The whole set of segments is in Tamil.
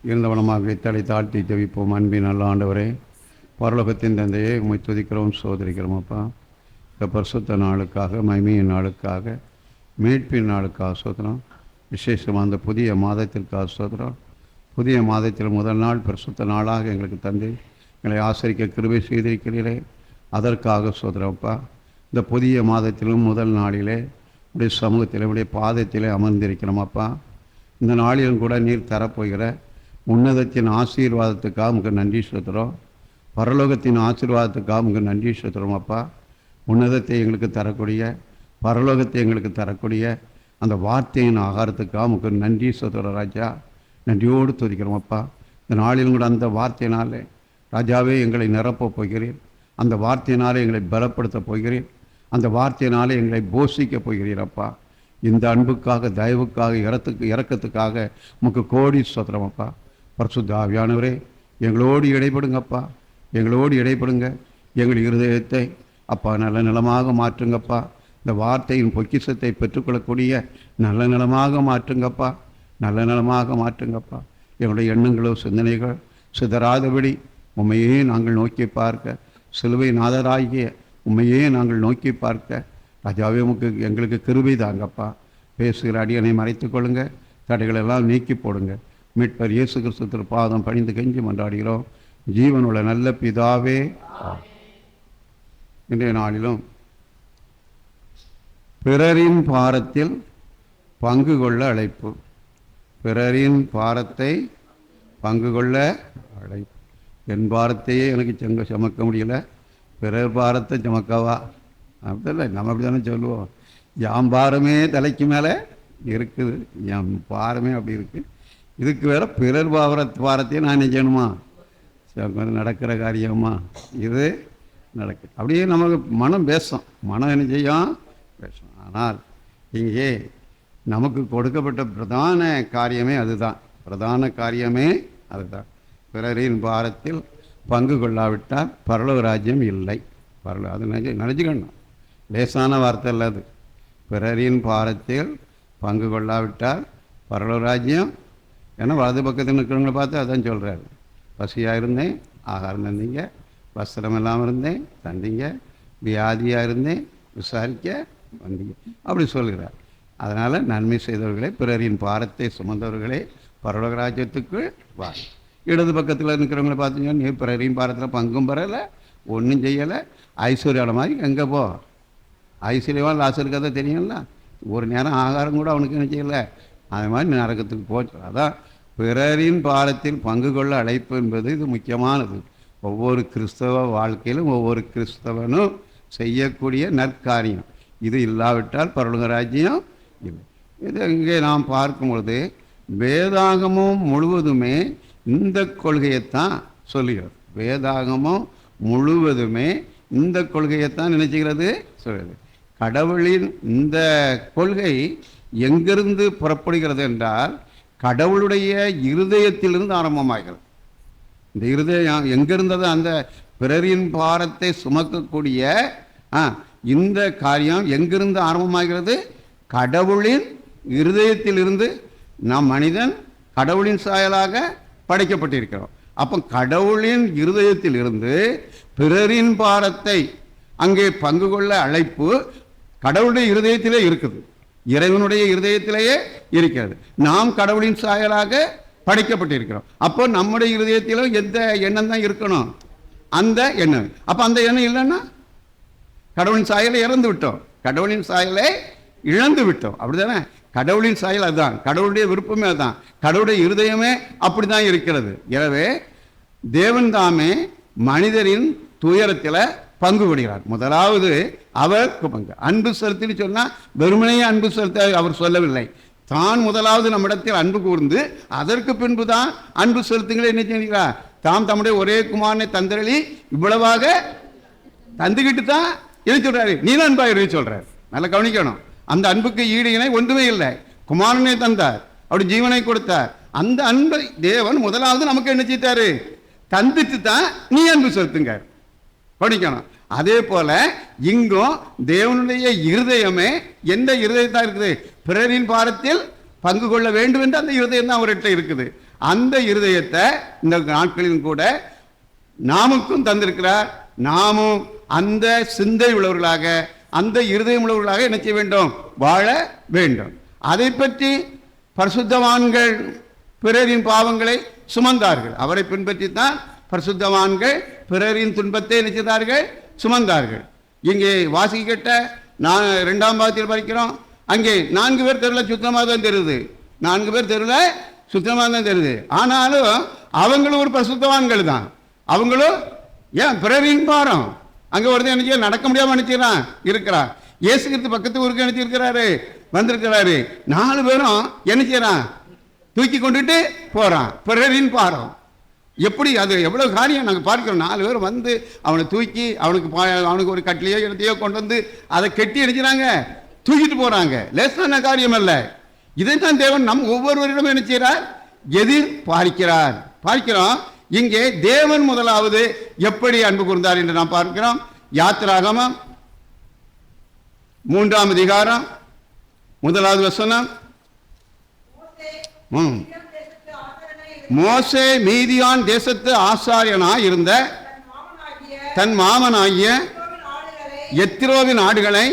இருந்தவனமாக தலை தாழ்த்தி ஜெபிப்போம். அன்பின் நல்ல ஆண்டவரே, பரலோகத்தின் தந்தையே, உம்மை துதிக்கிறோம், சோதரிக்கிறோம். அப்பா, இந்த பரிசுத்த நாளுக்காக, மகிமையின் நாளுக்காக, மீட்பின் நாளுக்காக சோதரம். விசேஷமாக அந்த புதிய மாதத்திற்காக சோதரம். புதிய மாதத்தில் முதல் நாள் பரிசுத்த நாளாக எங்களுக்கு தந்து எங்களை ஆசரிக்க கிருபை செய்திருக்கிறீரே, அதற்காக சோதரம். அப்பா, இந்த புதிய மாதத்திலும் முதல் நாளிலே உடைய சமூகத்தில் உடைய பாதத்திலே அமர்ந்திருக்கிறோம். அப்பா, இந்த நாளிலும் கூட நீர் தரப்போகிற உன்னதத்தின் ஆசீர்வாதத்துக்காக உங்களுக்கு நன்றி செலுத்துகிறோம். பரலோகத்தின் ஆசீர்வாதத்துக்காக உங்களுக்கு நன்றி செலுத்துகிறோம். அப்பா, உன்னதத்தை எங்களுக்கு தரக்கூடிய, பரலோகத்தை எங்களுக்கு தரக்கூடிய அந்த வார்த்தையின் ஆகாரத்துக்காக உங்களுக்கு நன்றி செலுத்துகிறோம். ராஜா, நன்றியோடு துதிக்கிறோம். அப்பா, இந்த நாளிலும் கூட அந்த வார்த்தையினாலே ராஜாவே எங்களை நிரப்பப் போகிறீர். அந்த வார்த்தையினாலே எங்களை பலப்படுத்த போகிறீர். அந்த வார்த்தையினாலே எங்களை போஷிக்கப் போகிறீர். அப்பா, இந்த அன்புக்காக, தயவுக்காக, இரக்கத்துக்காக உமக்கு கோடி ஸ்தோத்திரம். அப்பா, பரிசுத்த ஆவியானவரே, எங்களோடு இடைப்படுங்கப்பா, எங்களோடு இடைப்படுங்க. எங்கள் இருதயத்தை அப்பா நல்ல நிலமாக மாற்றுங்கப்பா. இந்த வார்த்தையின் பொக்கிஷத்தை பெற்றுக்கொள்ளக்கூடிய நல்ல நிலமாக மாற்றுங்கப்பா, நல்ல நிலமாக மாற்றுங்கப்பா. எங்களுடைய எண்ணங்களோ சிந்தனைகள் சிதறாதபடி உண்மையே நாங்கள் நோக்கி பார்க்க, சிலுவை நாதராகிய உண்மையே நாங்கள் நோக்கி பார்க்க ராஜாவே உமக்கு எங்களுக்கு கிருபை தாங்கப்பா. பேசுகிற அடியனை மறைத்து கொள்ளுங்க, தடைகளெல்லாம் நீக்கி போடுங்க. மீட்பர் இயேசு கிறிஸ்து பாதம் பணிந்து கெஞ்சி மன்றாடுகிறோம், ஜீவனுள்ள நல்ல பிதாவே. இன்றைய நாளிலும் பிறரின் பாரத்தில் பங்கு கொள்ள அழைப்பு. பிறரின் பாரத்தை பங்கு கொள்ள அழைப்பு. என் பாரத்தையே எனக்கு சுமக்க முடியல, பிறர் பாரத்தை சுமக்கவா? அப்படில்ல, நம்ம அப்படி தானே சொல்லுவோம். என் பாரமே தலைக்கு மேலே இருக்குது, என் பாரமே அப்படி இருக்குது. இதுக்கு வேற பிறர் பாரத்தையும் நான் என்ன செய்யணுமா? நடக்கிற காரியமா இது நடக்கு? அப்படியே நமக்கு மனம் பேசும், மனம் என்ன செய்யும்? பேசும். ஆனால் இங்கே நமக்கு கொடுக்கப்பட்ட பிரதான காரியமே அதுதான். பிரதான காரியமே அதுதான். பிறரின் பாரத்தில் பங்கு கொள்ளாவிட்டால் பரலோக ராஜ்யம் இல்லை. அது நினைச்சுக்கணும், லேசான வார்த்தை இல்லை அது. பிறரின் பாரத்தில் பங்கு கொள்ளாவிட்டால் பரலோக ராஜ்யம். ஏன்னா வலது பக்கத்தில் இருக்கிறவங்களை பார்த்து அதான் சொல்கிறாரு. பசியாக இருந்தேன், ஆகாரம் தந்தீங்க, வஸ்திரம் இல்லாமல் இருந்தேன், தந்தீங்க, வியாதியாக இருந்தேன், விசாரிக்க வந்தீங்க, அப்படி சொல்கிறார். அதனால் நன்மை செய்தவர்களே, பிறரின் பாரத்தை சுமந்தவர்களே பரலோக ராஜ்யத்துக்கு வா. இடது பக்கத்தில் இருக்கிறவங்கள பார்த்தீங்கன்னா, நீ பிறரின் பாரத்தில் பங்கும் பெறலை, ஒன்றும் செய்யலை, ஐஸ்வர்யான மாதிரி எங்கே போ? ஐஸ்வர்யவான் லாசர் கதை தெரியும்ல, ஒரு நேரம் ஆகாரம் கூட அவனுக்கு என்ன செய்யலை, அது மாதிரி நரகத்துக்கு போச்சு. அதான் பிறரின் பாரத்தில் பங்கு கொள்ள அழைப்பு என்பது இது முக்கியமானது. ஒவ்வொரு கிறிஸ்தவ வாழ்க்கையிலும் ஒவ்வொரு கிறிஸ்தவனும் செய்யக்கூடிய நற்காரியம். இது இல்லாவிட்டால் பரலோக ராஜ்யம் இல்லை. இது இங்கே நாம் பார்க்கும்பொழுது வேதாகமும் முழுவதுமே இந்த கொள்கையைத்தான் சொல்லுகிறது. வேதாகமும் முழுவதுமே இந்த கொள்கையைத்தான் நினைச்சுகிறது, சொல்கிறது. கடவுளின் இந்த கொள்கை எங்கிருந்து புறப்படுகிறது என்றால் கடவுளுடைய இருதயத்திலிருந்து ஆரம்பமாகிறது. இந்த இருதயம் எங்கிருந்தது? அந்த பிறரின் பாரத்தை சுமக்கக்கூடிய இந்த காரியம் எங்கிருந்து ஆரம்பமாகிறது? கடவுளின் இருதயத்திலிருந்து. நாம் மனிதன் கடவுளின் சாயலாக படைக்கப்பட்டிருக்கிறோம். அப்போ கடவுளின் இருதயத்தில் இருந்து பிறரின் பாரத்தை அங்கே பங்கு கொள்ள அழைப்பு கடவுளுடைய இருதயத்திலே இருக்குது, இறைவனுடைய இருதயத்திலேயே இருக்கிறது. நாம் கடவுளின் சாயலாக படைக்கப்பட்டிருக்கிறோம். அப்போ நம்முடைய இருதயத்திலும் எந்த எண்ணம் தான் இருக்கணும்? அந்த எண்ணம். அப்போ அந்த எண்ணம் இல்லைன்னா கடவுளின் சாயலை இறந்து விட்டோம், கடவுளின் சாயலை இழந்து விட்டோம். அப்படிதானே? கடவுளின் சாயல் அதுதான், கடவுளுடைய விருப்பமே அதுதான், கடவுளுடைய இருதயமே அப்படிதான் இருக்கிறது. எனவே தேவன் தாமே மனிதரின் துயரத்தில் பங்கு கொள்கிறார். முதலாவது அவர் பங்கு. அன்பு செலுத்தின்னு சொன்னால் வெறுமனையே அன்பு செலுத்த அவர் சொல்லவில்லை. தான் முதலாவது நம்மிடத்தில் அன்பு கூர்ந்து அதற்கு பின்பு தான் அன்பு செலுத்துங்களே என்ன செய்கிறார்? தாம் தம்முடைய ஒரே குமாரனை தந்தரளி இவ்வளவாக தந்துக்கிட்டு தான் என்ன சொல்றாரு? நீ தான் அன்பா இரு சொல்றாரு. நல்லா கவனிக்கணும். அந்த அன்புக்கு ஈடு இணை ஒன்றுமே இல்லை. குமாரனை தந்தார், அப்படி ஜீவனை கொடுத்தார். அந்த அன்பை தேவன் முதலாவது நமக்கு என்ன செய்தாரு? தந்துட்டு தான் நீ அன்பு செலுத்துங்க. கவனிக்கணும். அதே போல இங்கும் தேவனுடைய இருதயமே எந்த இருதயத்தான் இருக்குது? பிறரின் பாரத்தில் பங்கு கொள்ள வேண்டும் என்று அந்த இருதயம் தான் அவர்கிட்ட இருக்குது. அந்த இருதயத்தை இந்த நாட்களிலும் கூட நாமுக்கும் தந்திருக்கிறார். நாமும் அந்த சிந்தை உள்ளவர்களாக, அந்த இருதயம் உள்ளவர்களாக என்ன செய்ய வேண்டும்? வாழ வேண்டும். அதை பற்றி பரிசுத்தவான்கள் பிறரின் பாவங்களை சுமந்தார்கள். அவரை பின்பற்றித்தான் பரிசுத்தவான்கள் பிறரின் துன்பத்தை நினைத்தார்கள், சுமந்தார்கள். இங்கே வாசிக்கிட்ட 2ஆம் பாகத்தில் படிக்கிறோம். அங்கே 4 பேர் தெருவில் சுத்தமாக தான் தெரியுது. 4 பேர் தெருவில் சுத்தமாக தான் தெரியுது. ஆனாலும் அவங்களும் ஒரு பரிசுத்தவான்கள் தான். அவங்களும் ஏன் பிறரின் பாரம். அங்கே ஒருத்தர் நினைச்சு நடக்க முடியாமல் நினைச்சுக்கிறான் இருக்கிறான். இயேசு கிறிஸ்து பக்கத்து ஊருக்கு நினைச்சிருக்கிறாரு, வந்திருக்கிறாரு. 4 பேரும் என்ன செய்யறான்? தூக்கி கொண்டுட்டு போறான். பிறரின் பாரம். எப்படி அது எவ்வளவு காரியம் நாங்கள் பார்க்கிறோம். 4 பேர் வந்து அவனை தூக்கி அவனுக்கு ஒரு கட்டிலையோ இடத்தையோ கொண்டு வந்து அதை கெட்டி அடிக்கிறாங்க, தூக்கிட்டு போறாங்க. லேசான காரியம் அல்ல. இதைத்தான் தேவன் நம் ஒவ்வொருவரிடமும் என்ன செய்கிறார்? எதிர் பார்க்கிறோம். இங்கே தேவன் முதலாவது எப்படி அன்பு கூர்ந்தார் என்று நாம் பார்க்கிறோம். யாத்திராகமம் 3ஆம் அதிகாரம் 1வது வசனம். மோசே மீதியான் தேசத்து ஆசாரியனாய் இருந்த தன் மாமனாகிய எத்திரோவின் ஆடுகளை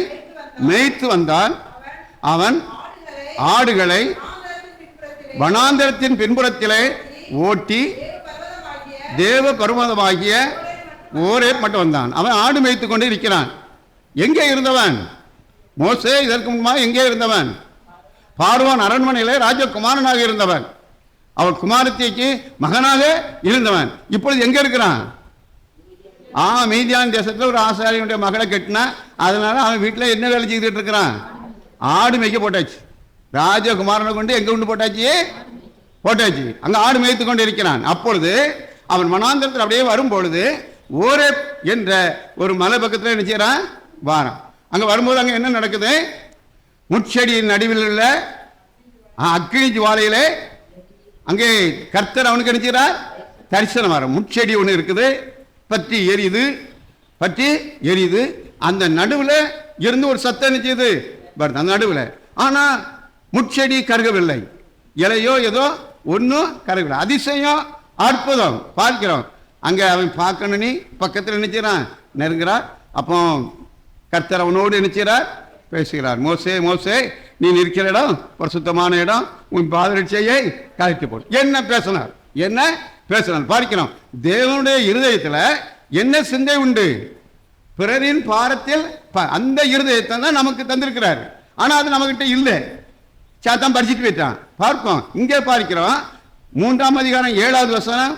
மேய்த்து வந்தான். அவன் ஆடுகளை வனாந்தரத்தின் பின்புறத்திலே ஓட்டி தேவ பர்வதமாகிய ஓரேப் மட்டும் வந்தான். அவன் ஆடு மேய்த்து கொண்டு இருக்கிறான். எங்கே இருந்தவன்? மோசே இதற்கு முன்பாக எங்கே இருந்தவன்? பார்வோன் அரண்மனையிலே ராஜகுமாரனாக இருந்தவன். அவன் குமாரத்திக்கு மகனாக இருந்தவன். இப்பொழுது எங்க இருக்கிறான்? மீதியான் தேசத்தில் ஒரு ஆசாரியனுடைய மகளை கட்டினா. அதனால அவன் வீட்டில் என்ன வேலை செய்துட்டு இருக்கிறான்? ஆடு மேய்க்க போட்டாச்சு. ராஜகுமாரனை கொண்டு எங்க கொண்டு போட்டாச்சு. அங்க ஆடு மேய்த்து கொண்டு இருக்கிறான். அப்பொழுது அவன் வனாந்தரத்தில் அப்படியே வரும்பொழுது ஓரேப் என்ற ஒரு மலை பக்கத்தில் என்ன செய்யறான்? வாரம். அங்க வரும்போது அங்க என்ன நடக்குது? முட்செடியின் நடுவில் உள்ள அக்னி ஜுவாலையிலே அங்கே கர்த்தர் அவனுக்கு என்ன செய்யறார்? தரிசனம் வர. முட்செடி ஒன்று இருக்குது, பற்றி எரியுது. அந்த நடுவில் இருந்து ஒரு சத்தம் என்ன செய்யுது? அந்த நடுவில். ஆனா முட்செடி கருகவில்லை, இலையோ ஏதோ ஒன்றும் கருகவில்லை. அதிசயம், அற்புதம் பார்க்கிறோம். அங்கே அவன் பார்க்கணும். நீ பக்கத்தில் நினைச்சான், நெருங்குறார். அப்போ கர்த்தர் அவனோடு நினைச்சார், பேசுகிறார். மோசே நீ நிற்கிற இடம் பரிசுத்தமான இடம், உன் பாதரட்சையை கழட்டி போடு. என்ன பேசினார் பார்க்கிறோம். தேவனுடைய இருதயத்தில் என்ன சிந்தை உண்டு? பிறரின் பாரத்தில் அந்த இருதயத்தை தான் நமக்கு தந்திருக்கிறார். ஆனா அது நம்மகிட்ட இல்லை. சாத்தான் படிச்சுட்டு போயிட்டான். பார்ப்போம். இங்கே பார்க்கிறோம் 3ஆம் அதிகாரம் 7வது வசனம்.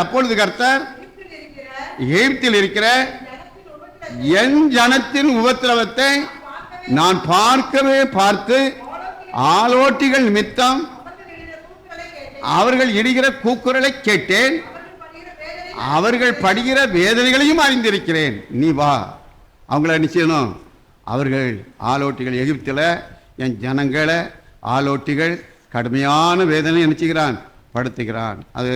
அப்பொழுது கர்த்தர் எகிப்தில் இருக்கிற என் ஜனத்தின் உபத்திரவத்தை நான் பார்த்து ஆலோட்டிகள் நிமித்தம் அவர்கள் இடுகிற கூக்குரலை கேட்டேன். அவர்கள் படுகிற வேதனைகளையும் அறிந்திருக்கிறேன். நீ வா, அவங்கள நிச்சயம். அவர்கள் ஆலோட்டிகள் எகிப்தில் என் ஜனங்களை ஆலோட்டிகள் கடுமையான வேதனை நினைச்சுக்கிறான், படுத்துகிறான். அது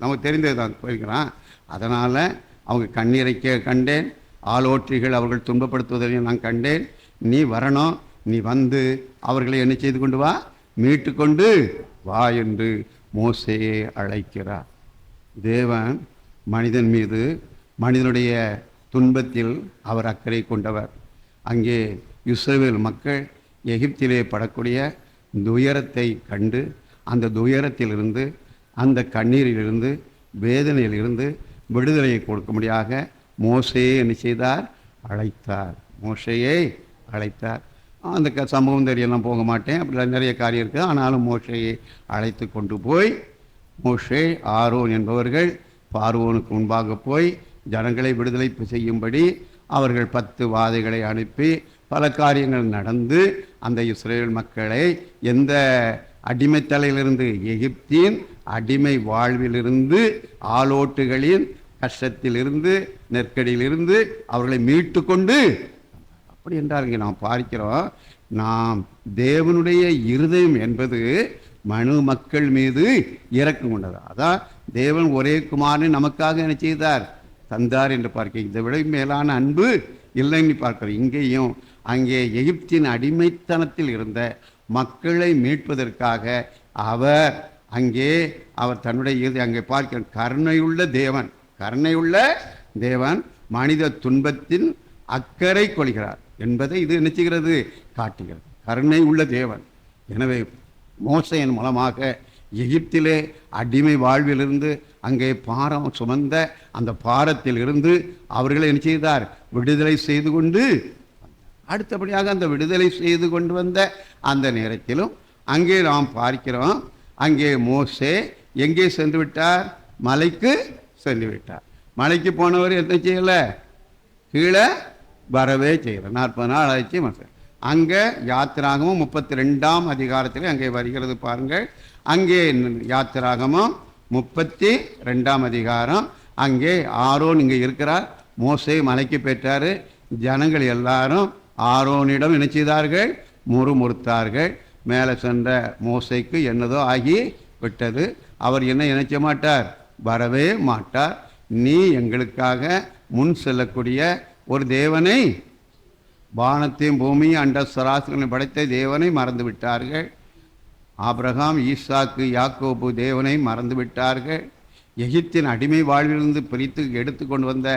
நமக்கு தெரிந்தது தான், போயிருக்கிறான். அதனால் அவங்க கண்ணீரை கண்டேன். ஆலோற்றிகள் அவர்கள் துன்பப்படுத்துவதையும் நான் கண்டேன். நீ வரணும், நீ வந்து அவர்களை என்ன செய்து கொண்டு வா, மீட்டு கொண்டு வா என்று மோசேயை அழைக்கிறார். தேவன் மனிதன் மீது, மனிதனுடைய துன்பத்தில் அவர் அக்கறை கொண்டவர். அங்கே இஸ்ரவேல் மக்கள் எகிப்திலே படக்கூடிய துயரத்தை கண்டு அந்த துயரத்திலிருந்து, அந்த கண்ணீரிலிருந்து, வேதனையிலிருந்து விடுதலையை கொடுக்கும்படியாக மோசேயை என்ன செய்தார்? மோசேயை அழைத்தார். அந்த சம்பவம் தெரியலாம், போக மாட்டேன். அப்படிலாம் நிறைய காரியம் இருக்குது. ஆனாலும் மோசேயை அழைத்து கொண்டு போய் மோசே, ஆரோன் என்பவர்கள் பார்வோனுக்கு முன்பாக போய் ஜனங்களை விடுதலை செய்யும்படி அவர்கள் 10 வாதைகளை அனுப்பி பல காரியங்கள் நடந்து அந்த இஸ்ரேல் மக்களை எந்த அடிமைத்தலையிலிருந்து, எகிப்தின் அடிமை வாழ்விலிருந்து, ஆலோட்டுகளின் கஷ்டத்திலிருந்து, நெருக்கடியிலிருந்து அவர்களை மீட்டு கொண்டு அப்படி என்றால் இங்கே நாம் பார்க்கிறோம். நாம் தேவனுடைய இருதயம் என்பது மனு மக்கள் மீது இரக்கம் கொண்டது. அதான் தேவன் ஒரே குமாரனை நமக்காக என்ன செய்தார்? தந்தார் என்று பார்க்க. இதை விட மேலான அன்பு இல்லைன்னு பார்க்கிறோம். இங்கேயும் அங்கே எகிப்தின் அடிமைத்தனத்தில் இருந்த மக்களை மீட்பதற்காக அவர் அங்கே அவர் தன்னுடைய அங்கே பார்க்கிற கருணையுள்ள தேவன், கருணையுள்ள தேவன் மனித துன்பத்தின் அக்கறை கொள்கிறார் என்பதை இது என்ன செய்கிறது, காட்டுகிறது. கருணை உள்ள தேவன். எனவே மோசையின் மூலமாக எகிப்திலே அடிமை வாழ்விலிருந்து அங்கே பாரம் சுமந்த அந்த பாரத்தில் இருந்து அவர்களை என்ன செய்தார், விடுதலை செய்து கொண்டு அடுத்தபடியாக அந்த விடுதலை செய்து கொண்டு வந்த அந்த நேரத்திலும் அங்கே நாம் பார்க்கிறோம், அங்கே மோசே எங்கே சென்று விட்டார், மலைக்கு சென்று விட்டார். மலைக்கு போனவர் என்ன செய்யலை, கீழே வரவே செய்யலை. 40 நாள் ஆயிடுச்சு. அங்கே யாத்திராகமும் 32ஆம் அதிகாரத்தில் அங்கே வருகிறது பாருங்கள். அங்கே யாத்திராகமும் 32ஆம் அதிகாரம். அங்கே ஆரோன் இங்கே இருக்கிறார். மோசே மலைக்கு போயிட்டார். ஜனங்கள் எல்லாரும் ஆரோனிடம் என்ன செய்தார்கள், முறுமுறுத்தார்கள். மேலே சென்ற மோசைக்கு என்னதோ ஆகி விட்டது. அவர் என்ன நினைச்ச மாட்டார், வரவே மாட்டார். நீ எங்களுக்காக முன் செல்லக்கூடிய ஒரு தேவனை, வானத்தையும் பூமியும் அண்ட சராசரங்களை படைத்த தேவனை மறந்து விட்டார்கள். ஆபிரகாம், ஈசாக்கு, யாக்கோபு தேவனை மறந்து விட்டார்கள். எகிப்தின் அடிமை வாழ்விலிருந்து பிரித்து எடுத்து கொண்டு வந்த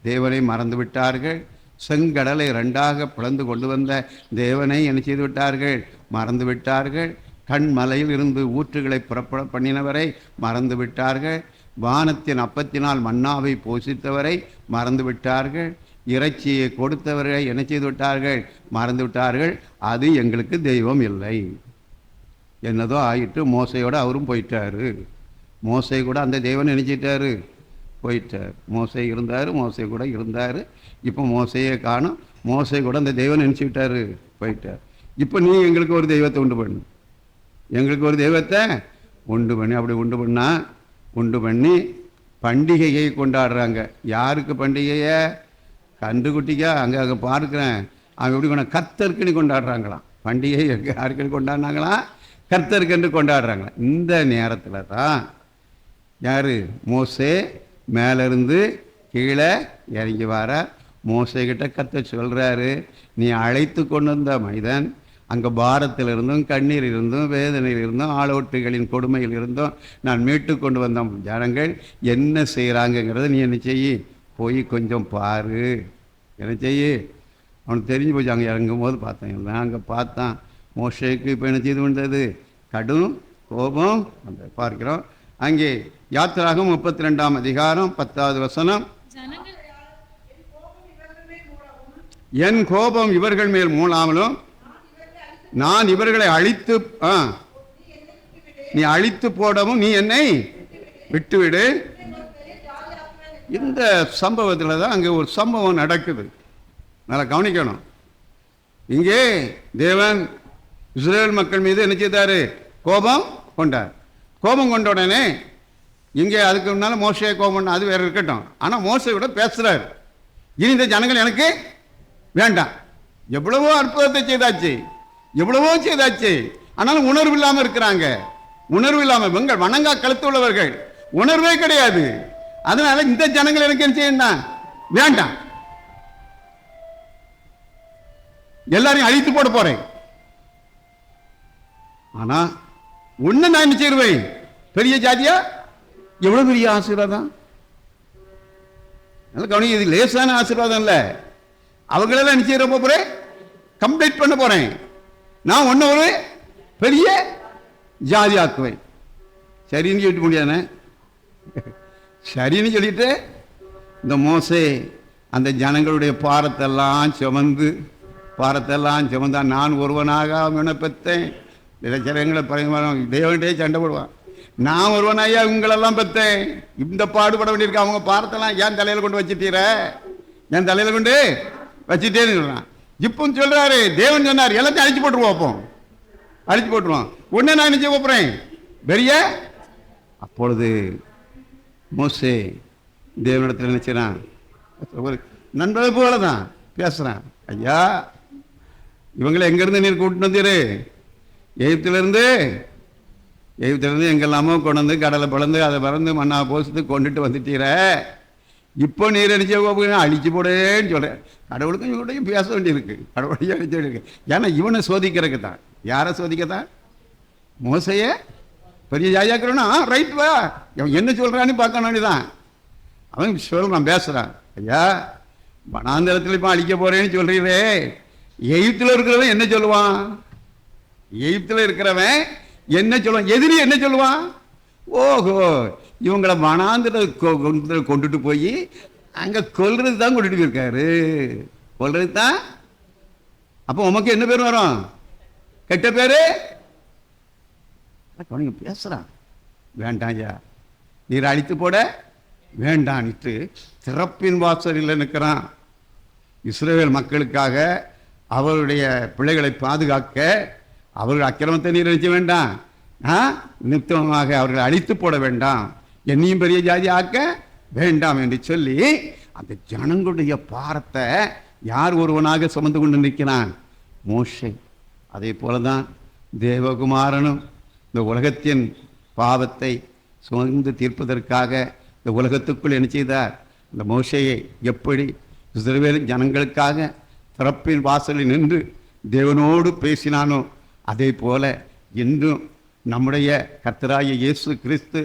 தேவனை மறந்து விட்டார்கள். செங்கடலை 2ஆக பிளந்து கொண்டு வந்த தேவனை என்ன செய்து விட்டார்கள், மறந்து விட்டார்கள். கண்மலையில் இருந்து ஊற்றுகளை புறப்பட பண்ணினவரை மறந்து விட்டார்கள். வானத்தின் அப்பத்தினால் மன்னாவை போஷித்தவரை மறந்து விட்டார்கள். இறைச்சியை கொடுத்தவரை என்ன செய்து விட்டார்கள், மறந்து விட்டார்கள். அது எங்களுக்கு தெய்வம் இல்லை. என்னதோ ஆயிட்டு மோசையோடு அவரும் போயிட்டாரு. மோசை கூட அந்த தெய்வம் நினைச்சிட்டாரு, போயிட்டார். மோசை இருந்தார், மோசை கூட இருந்தார். இப்போ மோசையே காணும். மோசை கூட அந்த தெய்வம் நினச்சிக்கிட்டாரு, போயிட்டார். இப்போ நீ எங்களுக்கு ஒரு தெய்வத்தை உண்டு பண்ணு, எங்களுக்கு ஒரு தெய்வத்தை உண்டு பண்ணி, அப்படி உண்டு பண்ணி பண்டிகையை கொண்டாடுறாங்க. யாருக்கு பண்டிகையை, கன்றுக்குட்டிக்கா? அங்கே பார்க்குறேன், அவங்க எப்படி கொண்டா, கர்த்தருக்குன்னு கொண்டாடுறாங்களாம். பண்டிகை யாருக்குன்னு கொண்டாடினாங்களாம், கர்த்தருக்கென்று கொண்டாடுறாங்களாம். இந்த நேரத்தில் தான் யார், மோசே மேலேருந்து கீழே இறங்கி வர. மோசைக்கிட்ட கர்த்தர் சொல்கிறாரு, நீ அழைத்து கொண்டு வந்த மனிதன் அங்கே பாரத்தில் இருந்தும் கண்ணீர் இருந்தும் வேதனையில் இருந்தும் ஆளோட்டுகளின் கொடுமையில் இருந்தும் நான் மீட்டு கொண்டு வந்த ஜனங்கள் என்ன செய்கிறாங்கங்கிறத நீ என்ன செய்யி, போய் கொஞ்சம் பாரு, என்ன செய்யி. அவனுக்கு தெரிஞ்சு போச்சு. அங்கே இறங்கும் போது பார்த்தேன், அங்கே பார்த்தான் மோசைக்கு இப்போ என்ன செய்து வந்தது, கடும் கோபம் அந்த பார்க்கிறோம். அங்கே யாத்திராகம் 32ஆம் அதிகாரம் 10வது வசனம், என் கோபம் இவர்கள் மேல் மூளாமலும் நான் இவர்களை அழித்து நீ அழித்து போடவும் நீ என்னை விட்டுவிடு. இந்த சம்பவத்தில் தான் அங்கே ஒரு சம்பவம் நடக்குது, நல்லா கவனிக்கணும். இங்கே தேவன் இஸ்ரேல் மக்கள் மீது என்ன செய்தார், கோபம் கொண்டார். கோபம் கொண்ட உடனே இங்கே அதுக்கு முன்னால் மோசையை கோபம், அது வேற இருக்கட்டும். ஆனால் மோசையோட பேசுகிறார், இனி இந்த ஜனங்கள் எனக்கு வேண்டாம். எவ்வளவோ அற்புதத்தை செய்தாச்சு, எவ்வளவோ செய்தாச்சு, ஆனாலும் உணர்வு இல்லாமல் இருக்கிறாங்க. உணர்வு இல்லாமல் வெங்கள் வணங்கா கழுத்து உள்ளவர்கள், உணர்வே கிடையாது. அதனால இந்த ஜனங்கள் எனக்கு என்ன செய்யணும், வேண்டாம், எல்லாரையும் அழித்து போட போறேன். ஆனா ஒண்ணு நான் என்ன செய்வேன், பெரிய ஜாதியா, எவ்வளவு பெரிய ஆசீர்வாதம். கவனிக்க, இது லேசான ஆசீர்வாதம் இல்ல. அவங்களெல்லாம் என்ன செய்ய போறேன், கம்ப்ளீட் பண்ண போறேன். நான் ஒன்னு ஒரு பெரிய ஜாதி ஆக்குவேன். சரின்னு சொல்லிட்டு முடியாதுன்னு, சரின்னு சொல்லிட்டு இந்த மோசே அந்த ஜனங்களுடைய பாரத்தெல்லாம் சுமந்து நான் ஒருவனாக அவனை பெற்றேன். சிலங்களை தேவன்கிட்டே சண்டை போடுவான், நான் ஒருவனாயா உங்களெல்லாம் பெற்றேன், இந்த பாடுபட வேண்டியிருக்க, அவங்க பாரத்தெல்லாம் என் தலையில கொண்டு வச்சுட்டீர, என் தலையில கொண்டு வச்சுட்டேன்னு சொல்றான். இப்போ சொல்றாரு, தேவன் சொன்னார் எல்லாத்தையும் அழிச்சு போட்டுருவோம். அப்போ அழிச்சு போட்டுருவோம். உடனே நான் என்ன செய்ய போறேன், பெரிய. அப்பொழுது மோசே தேவனிடத்தில் நினைச்சான், ஒரு நண்பர்கள் போல தான் பேசுறான். ஐயா, இவங்களை எங்கிருந்து நீர் கூட்டிட்டு வந்தீரு, எகிப்திலிருந்து எங்கெல்லாமோ கொண்டு வந்து கடலை பிளந்து அதை பறந்து மண்ணா போசத்து கொண்டுட்டு வந்துட்டீர. இப்போ நீர் அடிச்ச அழிச்சு போடேன்னு சொல்கிறேன். கடவுளுக்கும் இவங்கள்டையும் பேச வேண்டியிருக்கு, கடவுளையும் அழிச்சு வேண்டியிருக்கு. ஏன்னா இவனை சோதிக்கிறதுக்கு தான். யாரை சோதிக்கத்தான், மோசையை பெரிய ஜாதியாக்குறோன்னா ரைட் வா, அவன் என்ன சொல்கிறான்னு பார்க்கணும் தான். அவன் சொல்கிறான், பேசுகிறான், ஐயா வனாந்தரத்தில் இப்போ அழிக்க போகிறேன்னு சொல்கிறீரே, எகிப்தில் இருக்கிறவன் என்ன சொல்லுவான்? எகிப்தில் இருக்கிறவன் என்ன சொல்லுவான்? எதிரி என்ன சொல்லுவான்? ஓஹோ, இவங்களை வனாந்தரத்தை கொண்டுட்டு போய் அங்கே கொல்றது தான் கொண்டுட்டு போயிருக்காரு, கொல்றது தான். அப்போ உமக்கு என்ன பேர் வரும்? கெட்ட பேரு. பேசுறான், வேண்டாம் ஐயா, நீர் அழித்து போட வேண்டான்ட்டு திறப்பின் வாசலில் நிற்கிறான். இஸ்ரவேல் மக்களுக்காக, அவருடைய பிள்ளைகளை பாதுகாக்க, அவர்கள் அக்கிரமத்தை நீர் நினைச்ச வேண்டாம், நிமித்தமாக அவர்களை அழித்து போட வேண்டாம், என்னையும் பெரிய ஜாதி ஆக்க வேண்டாம் என்று சொல்லி அந்த ஜனங்களுடைய பாரத்தை யார் ஒருவனாக சுமந்து கொண்டு நிற்கிறான்? மோசே. அதே போலதான் தேவகுமாரனும் இந்த உலகத்தின் பாவத்தை சுமந்து தீர்ப்பதற்காக இந்த உலகத்துக்குள் என்ன செய்தார்? இந்த மோசேயை எப்படி இஸ்ரவேல் ஜனங்களுக்காக திறப்பின் வாசலில் நின்று தேவனோடு பேசினானோ, அதே போல இன்றும் நம்முடைய கர்த்தராகிய இயேசு கிறிஸ்து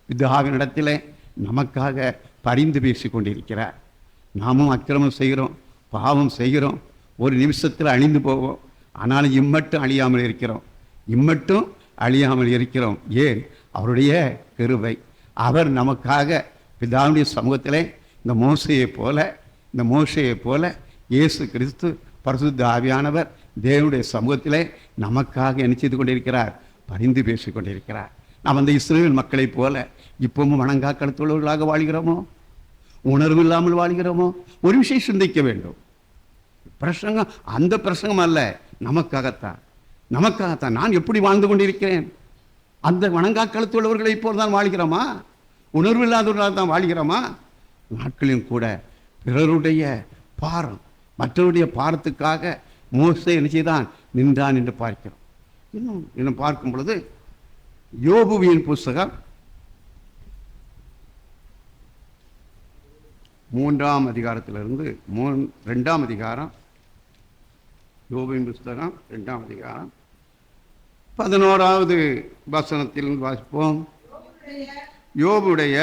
பிதாவினிடத்திலே நமக்காக பரிந்து பேசி கொண்டிருக்கிறார். நாமும் அக்கிரமம் செய்கிறோம், பாவம் செய்கிறோம், ஒரு நிமிஷத்தில் அழிந்து போவோம். ஆனாலும் இம்மட்டும் அழியாமல் இருக்கிறோம், இம்மட்டும் அழியாமல் இருக்கிறோம். ஏன்? அவருடைய கிருபை. அவர் நமக்காக பிதாவுடைய சமூகத்திலே இந்த மோசையை போல இயேசு கிறிஸ்து பரிசுத்த ஆவியானவர் தேவனுடைய சமூகத்திலே நமக்காக என்ன செய்து கொண்டிருக்கிறார்? பரிந்து பேசி கொண்டிருக்கிறார். நாம் அந்த இஸ்ரவேல் மக்களைப் போல இப்பவும் வணங்கா கழுத்துள்ளவர்களாக வாழ்கிறோமோ? உணர்வு இல்லாமல் வாழ்கிறோமோ? ஒரு விஷயம் சிந்திக்க வேண்டும். பிரசங்கம் அந்த பிரசங்கம் அல்ல, நமக்காகத்தான். நான் எப்படி வாழ்ந்து கொண்டிருக்கிறேன்? அந்த வணங்கா கழுத்துள்ளவர்களை போல் தான் வாழ்கிறோமா? உணர்வு இல்லாதவர்களாக தான் வாழ்கிறோமா? நாட்களிலும் கூட பிறருடைய பாரம், மற்றவருடைய பாரத்துக்காக மோசே என்ன செய்தான்? நின்றான் என்று பார்க்கிறோம். இன்னும் பார்க்கும் பொழுது யோபுவின் புஸ்தகம் 3ஆம் அதிகாரத்திலிருந்து 2ஆம் அதிகாரம், யோபுவின் புஸ்தகம் 2ஆம் அதிகாரம் 11வது வசனத்தில் வாசிப்போம். யோபுடைய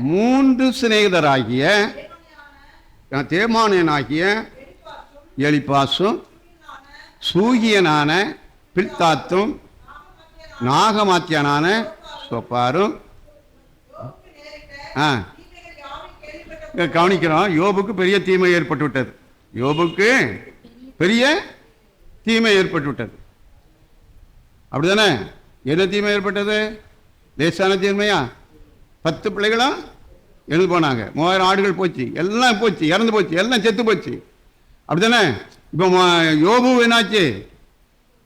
3 சிநேகிதராகிய தேமானியனாகிய எலிப்பாசும், சூகியனான பில்தாத்தும், நாகமாத்தியனான சோப்பாரும். கவனிக்கிறோம், யோபுக்கு பெரிய தீமை ஏற்பட்டு விட்டது. யோபுக்கு பெரிய தீமை ஏற்பட்டு விட்டது. அப்படிதானே? என்ன தீமை ஏற்பட்டது? லேசான தீமையா? 10 பிள்ளைகளும் எழுந்து போனாங்க, 3000 ஆடுகள் போச்சு, எல்லாம் போச்சு, இறந்து போச்சு, எல்லாம் செத்து போச்சு. அப்படித்தானே? இப்போ யோபு என்னாச்சு?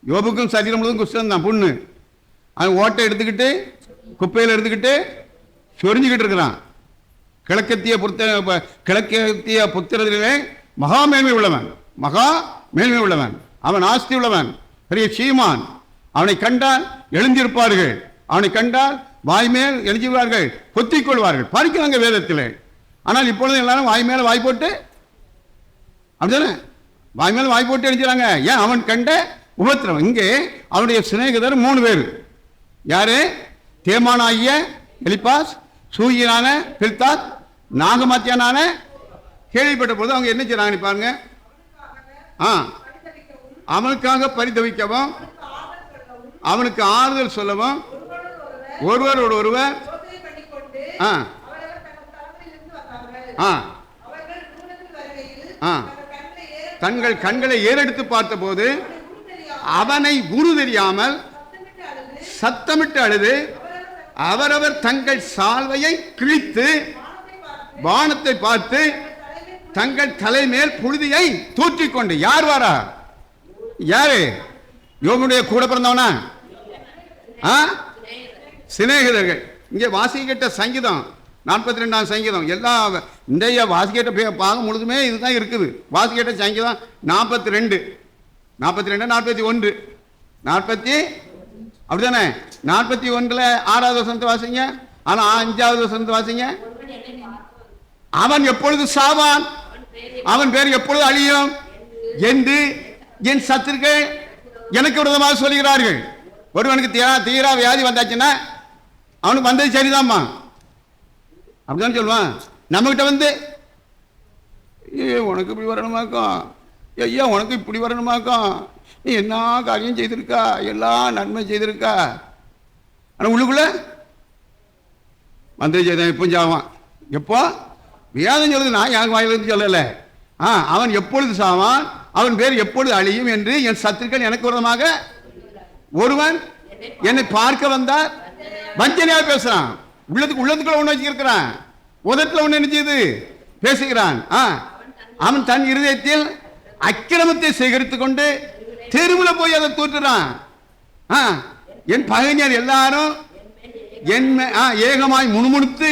யோபுக்கும் சரீரம் முழுவதும் குஷ்டம் தான், புண்ணு. அவன் ஓட்டை எடுத்துக்கிட்டு குப்பையில் எடுத்துக்கிட்டு சொரிஞ்சுக்கிட்டு இருக்கிறான். கிழக்கத்திய புத்திரத்திலே மகா மேன்மை உள்ளவன், அவன் ஆஸ்தி உள்ளவன், பெரிய சீமான். அவனை கண்டால் எழுந்திருப்பார்கள், அவனை கண்டால் வாய்மேல் எழுஞ்சுவார்கள், பொத்திக் கொள்வார்கள். படிக்கிறாங்க வேதத்தில். ஆனால் இப்பொழுது எல்லாரும் வாய் மேல வாய் போட்டு, அப்படிதானே, வாய் மேல வாய் போட்டு எழுஞ்சுறாங்க. ஏன்? அவன் கண்ட உபத்திரம். இங்கே அவனுடைய சிநேகிதர் 3 பேர். யாரு? தேமானாகிய எலிப்பாஸ், சூகியனான பில்தாத், நாகமாத்தியனான. கேள்விப்பட்ட போது அவங்க என்ன செய்றாங்க பாருங்க. அவனுக்காக பரிதவிக்கவும், அவனுக்கு ஆறுதல் சொல்லவும், ஒருவரோடு ஒருவர் தங்கள் கண்களை ஏறெடுத்து பார்த்த போது அவனை குரு தெரியாமல் சத்தமிட்டு அழுது, அவரவர் தங்கள் சால்வையை கிழித்து வானத்தை பார்த்து தங்கள் தலைமேல் புழுதியை தூற்றிக்கொண்டு. யார் வாரா? யாரு? யோபுடைய கூட பிறந்தவனா? சிநேகிதர்கள். இங்கே வாசிக்கிட்ட சங்கீதம் 42ஆம் சங்கீதம், எல்லா இன்றைய வாசிக்கிட்ட பாகம் முழுதுமே இதுதான் இருக்குது. வாசிக்கிட்ட சங்கீதம் 42, 41, 40, அப்படிதானே? 41ல் 6வது வசனத்தை வாசிங்க. ஆனா 5வது வசனத்தை வாசிங்க. அவன் எப்பொழுது சாவான், அவன் பேர் எப்பொழுது அழியும் என்று என் சத்துருக்கள் எனக்கு விரோதமாக சொல்கிறார்கள். ஒருவனுக்கு தீரா வியாதி வந்தாச்சுன்னா அவனுக்கு வந்தது சரிதாம்மா அப்படிதான் சொல்லுவான். நம்மகிட்ட வந்து உனக்கு இப்படி வரணுமாக்கும், ஐயா உனக்கு இப்படி வரணுமாக்கும், நீ என்ன காரியம் செய்திருக்கா, எல்லாம் நன்மை செய்திருக்கா, ஆனால் உள்ளுக்குள்ள வந்தது செய்தான். எப்போ சாவான்? எப்போ வியாதம் சொல்லுது, நான் என் வாயிலிருந்து சொல்லலை. அவன் எப்பொழுது சாவான், அவன் பேர் எப்பொழுது அழியும் என்று என் சத்துருக்கள் எனக்கு விரோதமாக ஒருவன் என்னை பார்க்க வந்தார் வஞ்சனையாக பேசுறான். உள்ளத்துக்குள்ள ஒண்ணு வச்சிருக்கிறான், உதட்டுல ஒண்ணு நினைச்சது பேசுகிறான். அவன் தன் இருதயத்தில் அக்கிரமத்தை சேகரித்துக் கொண்டு தெருவில் போய் அதை தூற்றுறான். என் பகைஞர் எல்லாரும் ஏகமாய் முணுமுணுத்து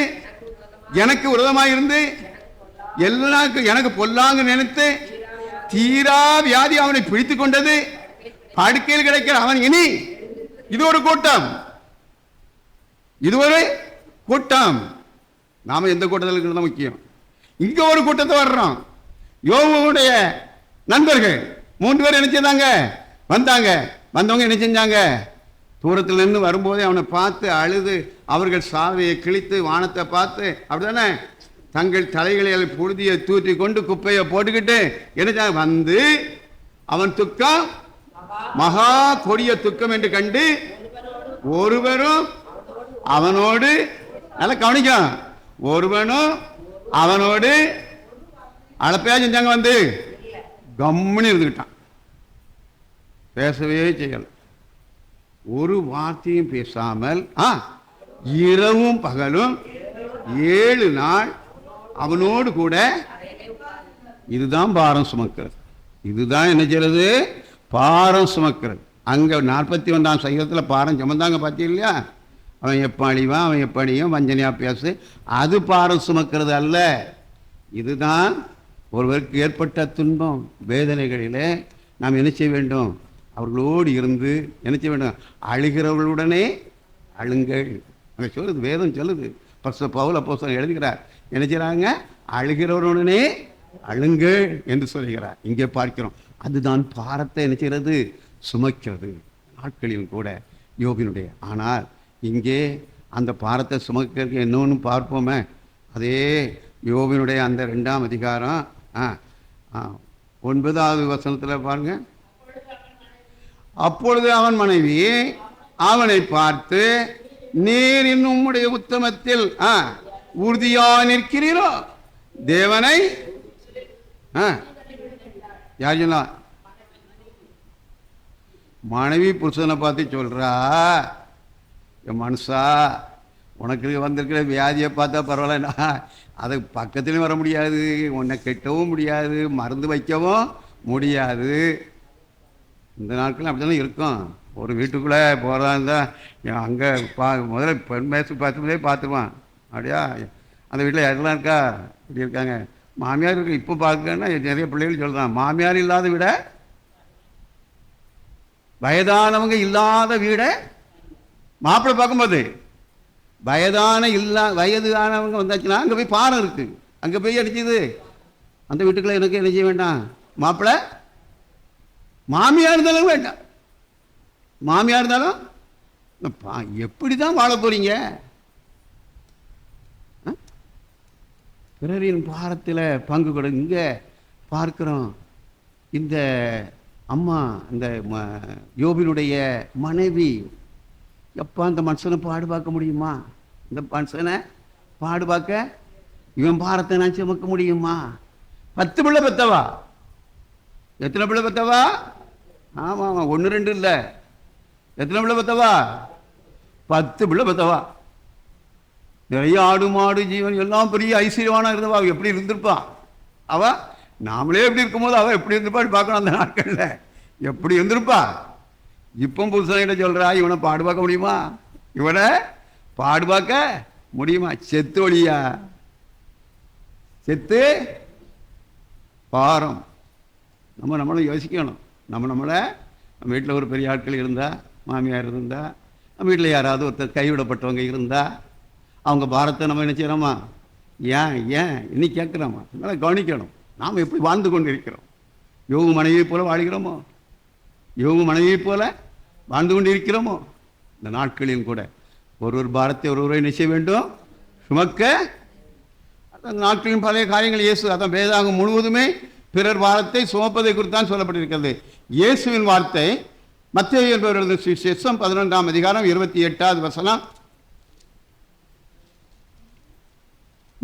எனக்கு விரோதமாய் இருந்து எல்லாருக்கும் எனக்கு பொல்லாங்க நினைத்து தீரா வியாதி அவனை பிடித்துக் கொண்டது. படுக்கையில் கிடைக்கிற அவன் இனி இது ஒரு கூட்டம், இது ஒரு கூட்டம். நாம எந்த கூட்டத்தில் இருக்கிறது முக்கியம். இங்க ஒரு கூட்டத்தை வர்றோம். யோபுடைய நண்பர்கள் 3 பேர் என்ன செஞ்சாங்க? வந்தாங்க. வந்தவங்க என்ன செஞ்சாங்க? தூரத்தில் நின்று வரும்போதே அவனை பார்த்து அழுது அவர்கள் சாவையை கிழித்து வானத்தை பார்த்து அப்படிதானே தங்கள் தலைகளில் புழுதியை தூற்றி கொண்டு குப்பையை போட்டுக்கிட்டு என்ன வந்து அவன் துக்கம் மகா கொடிய துக்கம் என்று கண்டு ஒருவரும் அவனோடு நல்லா கவனிக்கும், ஒருவனும் அவனோடு அழப்பையா செஞ்சாங்க. வந்து கம்முன்னு இருந்துக்கிட்டான், பேசவே செய்யல, ஒரு வார்த்தையும் பேசாமல் இரவும் பகலும் 7 நாள் அவனோடு கூட. இதுதான் பாரம் சுமக்கிறது, இதுதான் என்ன செய்யறது? பாரம் சுமக்கிறது. அங்க 41ஆம் சங்கீதத்தில் பாரம் சுமந்தாங்க பார்த்தீங்க இல்லையா? அவன் எப்போ அழிவான், அவன் எப்படியும் வஞ்சனையா பேசு, அது பாரம் சுமக்கிறது அல்ல. இதுதான் ஒருவருக்கு ஏற்பட்ட துன்பம் வேதனைகளிலே நாம் என்ன செய்ய வேண்டும்? அவர்களோடு இருந்து என்ன செய்ய வேண்டும்? அழுகிறவர்களுடனே அழுங்கள். அங்கே சொல்லுது, வேதம் சொல்லுது. பவுல் அப்போஸ்தலன் எழுதுகிறார், என்ன செய்யறாங்க? அழுகிறவருடனே அழுங்கள் என்று சொல்லுகிறார். இங்கே பார்க்கிறோம், அதுதான் பாரத்தை என்ன செய்கிறது? சுமக்கிறது. நாட்களிலும் கூட யோபினுடைய. ஆனால் இங்கே அந்த பாரத்தை சுமக்கிறதுக்கு இன்னொன்று பார்ப்போமே. அதே யோபினுடைய அந்த 2ஆம் அதிகாரம் 9வது வசனத்தில் பாருங்க. அப்பொழுது அவன் மனைவி அவனை பார்த்து, நீர் இன்னும் உம்முடைய உத்தமத்தில் உறுதியா நிற்கிறீரோ, தேவனை யார் சொன்னா? மனைவி புருஷனை பார்த்து சொல்றா, என் மனுஷா உனக்கு வந்திருக்கிற வியாதியை பார்த்தா பரவாயில்ல, அது பக்கத்துலேயும் வர முடியாது, உன்னை கெட்டவும் முடியாது, மருந்து வைக்கவும் முடியாது. இந்த நாட்கள் அப்படிதான் இருக்கும். ஒரு வீட்டுக்குள்ளே போகிறதா இருந்தால் அங்கே முதல்ல பெண் மேசு பார்த்துருவான். அப்படியா அந்த வீட்டில் யாரெல்லாம் இருக்கா? இப்படி இருக்காங்க. மாமியார் இருக்கு. இப்போ பார்க்கன்னா நிறைய பிள்ளைகள் சொல்கிறான், மாமியார் இல்லாத வீட, வயதானவங்க இல்லாத வீட மாப்பிள்ளை பார்க்கும்போது வயதானவங்க வந்தாச்சுன்னா அங்கே போய் பாரம் இருக்கு, அங்கே போய் அடிச்சுது. அந்த வீட்டுக்குள்ள எனக்கு என்ன செய்ய வேண்டாம்? மாப்பிள்ளை மாமியார் இருந்தாலும் வேண்டாம், மாமியார் இருந்தாலும் எப்படி தான் வாழ போறீங்க? பிறரின் பாரத்தில் பங்கு கொடு. இங்கே பார்க்கிறோம், இந்த அம்மா இந்த யோபினுடைய மனைவி, எப்போ அந்த மனுஷனை பாடு பார்க்க முடியுமா? இந்த மனுஷனை பாடு பார்க்க இவன் பாரத்தை நான் சுமக்க முடியுமா? 10 பிள்ளை பெத்தவா. எத்தனை பிள்ளை பெத்தவா? ஆமாம் ஆமாம், 1 2 இல்லை. எத்தனை பிள்ளை பெத்தவா? 10 பிள்ளை பெத்தவா. நிறைய ஆடு மாடு ஜீவன் எல்லாம் பெரிய ஐஸ்வர்யவானா இருந்தவா. அவ எப்படி இருந்திருப்பா? அவ நாமளே எப்படி இருக்கும்போது அவ எப்படி இருந்திருப்பான்னு பார்க்கணும். அந்த நாட்களில் எப்படி இருந்திருப்பா? இப்போ புதுசாக சொல்றா, இவனை பாடு பார்க்க முடியுமா? இவனை பாடு பார்க்க முடியுமா? செத்து ஒளியா, செத்து பாரம். நம்மளும் யோசிக்கணும். நம்ம வீட்டில் ஒரு பெரிய ஆட்கள் இருந்தால், மாமியார் இருந்தால், நம்ம வீட்டில் யாராவது ஒருத்தர் கைவிடப்பட்டவங்க இருந்தால், அவங்க பாரத்தை நம்ம என்ன செய்யறோமா? ஏன் இன்னைக்கு கேட்குறோமா? அதனால கவனிக்கணும், நாம் எப்படி வாழ்ந்து கொண்டு இருக்கிறோம். யோகு மனைவியை போல வாழ்கிறோமோ? யோகு மனைவியை போல வாழ்ந்து கொண்டு இருக்கிறோமோ? இந்த நாட்களில் கூட ஒரு பாரத்தை ஒருவரை நிச்சய வேண்டும் சுமக்க. அந்த நாட்களின் பழைய காரியங்கள் இயேசு, அதான் வேதாகம் முழுவதுமே பிறர் பாரத்தை சுமப்பதை குறித்தான் சொல்லப்பட்டிருக்கிறது. இயேசுவின் வார்த்தை மத்தேயு என்பவரது சுவிசேஷம் 11ஆம் அதிகாரம் 28வது வசனம்.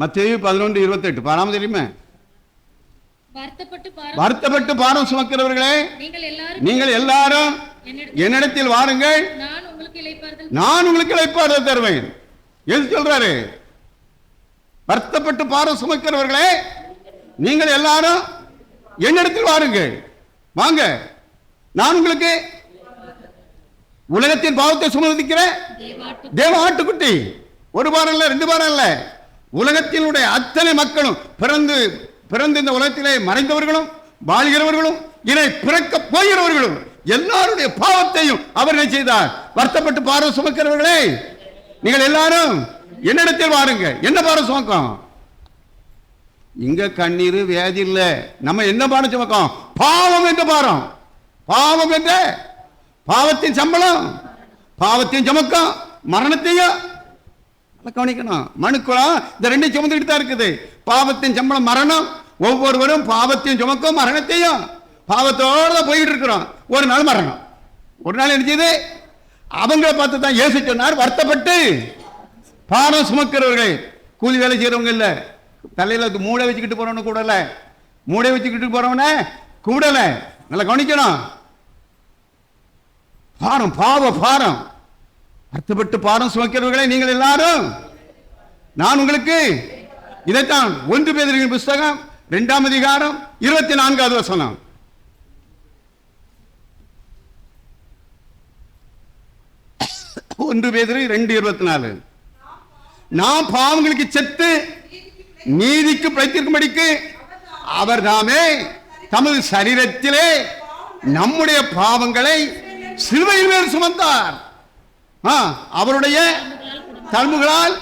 மத்தேயு 11:28 பாராம தெரியுமா? வருத்தப்பட்டு பாரம் சுமக்கிறவர்களே நீங்கள் எல்லாரும் என்னிடத்தில் வாருங்கள், நான் உங்களுக்கு இளைப்பாறுதல் தருவேன். எது சொல்றாரு? வருத்தப்பட்டு பாரம் சுமக்கிறவர்களே நீங்கள் எல்லாரும் என்னிடத்தில் வாருங்கள், வாங்க, நான் உங்களுக்கு உலகத்தின் பாவத்தை சுமந்திக்கிற தேவ ஆட்டுக்குட்டி. ஒரு வாரம் இல்ல, 2 வாரம் இல்ல, உலகத்தினுடைய அத்தனை மக்களும் பிறந்து இந்த உலகத்திலே மறைந்தவர்களும் வாழ்கிறவர்களும் இதை பிறக்க போகிறவர்களும் எல்லாருடைய பாவத்தையும் அவர் என்ன செய்தார்? வருத்தப்பட்டு பாரம் சுமக்கிறவர்களே நீங்கள் எல்லாரும் என்னிடத்தில் வாருங்க. என்ன பாரம் சுமக்கும்? இங்க கண்ணீர் வியாதி இல்ல, நம்ம என்ன பாரம் சுமக்கும்? பாவம் என்ற பாரம். பாவம் என்ற பாவத்தின் சம்பளம், பாவத்தின் சுமக்கம் மரணத்தையும் கவனிக்கணும். மனுக்குளம் இந்த 2 சுமந்துக்கிட்டு தான் இருக்குது. பாவத்தின் சம்பளம் மரணம். ஒவ்வொருவரும் பாவத்தையும் சுமக்கும் மரணத்தையும். பாவத்தோட போயிட்டு இருக்கிறோம். ஒரு நாள் மரணம், ஒரு நாள் என்ன செய்யுது? அவங்களை பார்த்து தான் இயேசு சொன்னார், வருத்தப்பட்டு பாரம் சுமக்கிறவர்கள். கூலி வேலை செய்யறவங்க இல்ல, தலையில மூளை வச்சுக்கிட்டு போறவன கூடல, மூளை வச்சுக்கிட்டு போறவன கூடல. நல்லா கவனிக்கணும். பாரம், பாவ பாரம், வருத்தப்பட்டு பாரம் சுமக்கிறவர்களை நீங்கள் எல்லாரும் நான் உங்களுக்கு. இதைத்தான் 1 பேதுருவின் புஸ்தகம் 2ஆம் அதிகாரம் 24வது வசனம். ஒன்று பேதுரு 2:24. நாம் பாவங்களுக்கு செத்து நீதிக்கு பிழைத்திருக்கும்படிக்கு அவர் தாமே தமது சரீரத்திலே நம்முடைய பாவங்களை சிலுவையில் மேல் சுமந்தார். அவருடைய தழும்புகளால்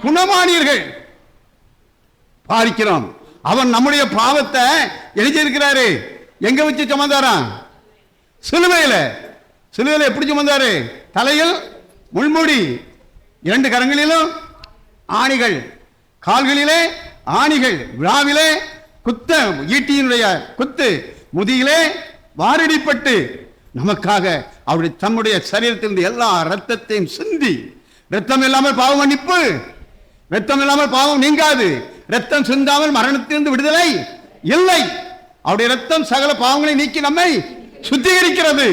குணமானீர்கள். பார்க்கிறோம், அவன் நம்முடைய பாவத்தை எழுதியிருக்கிறாரு. எங்க வச்சு சுமந்தாராம்? சிலுவையில. சிலுவையில எப்படி சுமந்தாரு? தலையில் முள்முடி, 2 கரங்களிலும் ஆணிகள், கால்களிலே ஆணிகள், விழாவிலே குத்த, ஈட்டியினுடைய குத்து, முதியிலே வாரடிப்பட்டு நமக்காக அவருடைய தம்முடைய சரீரத்திலிருந்து எல்லா ரத்தத்தையும் சிந்தி. ரத்தம் இல்லாமல் பாவம் மன்னிப்பு, ரத்தம் இல்லாமல் பாவம் நீங்காது. ரத்தம் சிந்தாமல் மரணத்திலிருந்து விடுதலை இல்லை. அவருடைய ரத்தம் சகல பாவங்களை நீக்கி நம்மை சுத்திகரிக்கிறது.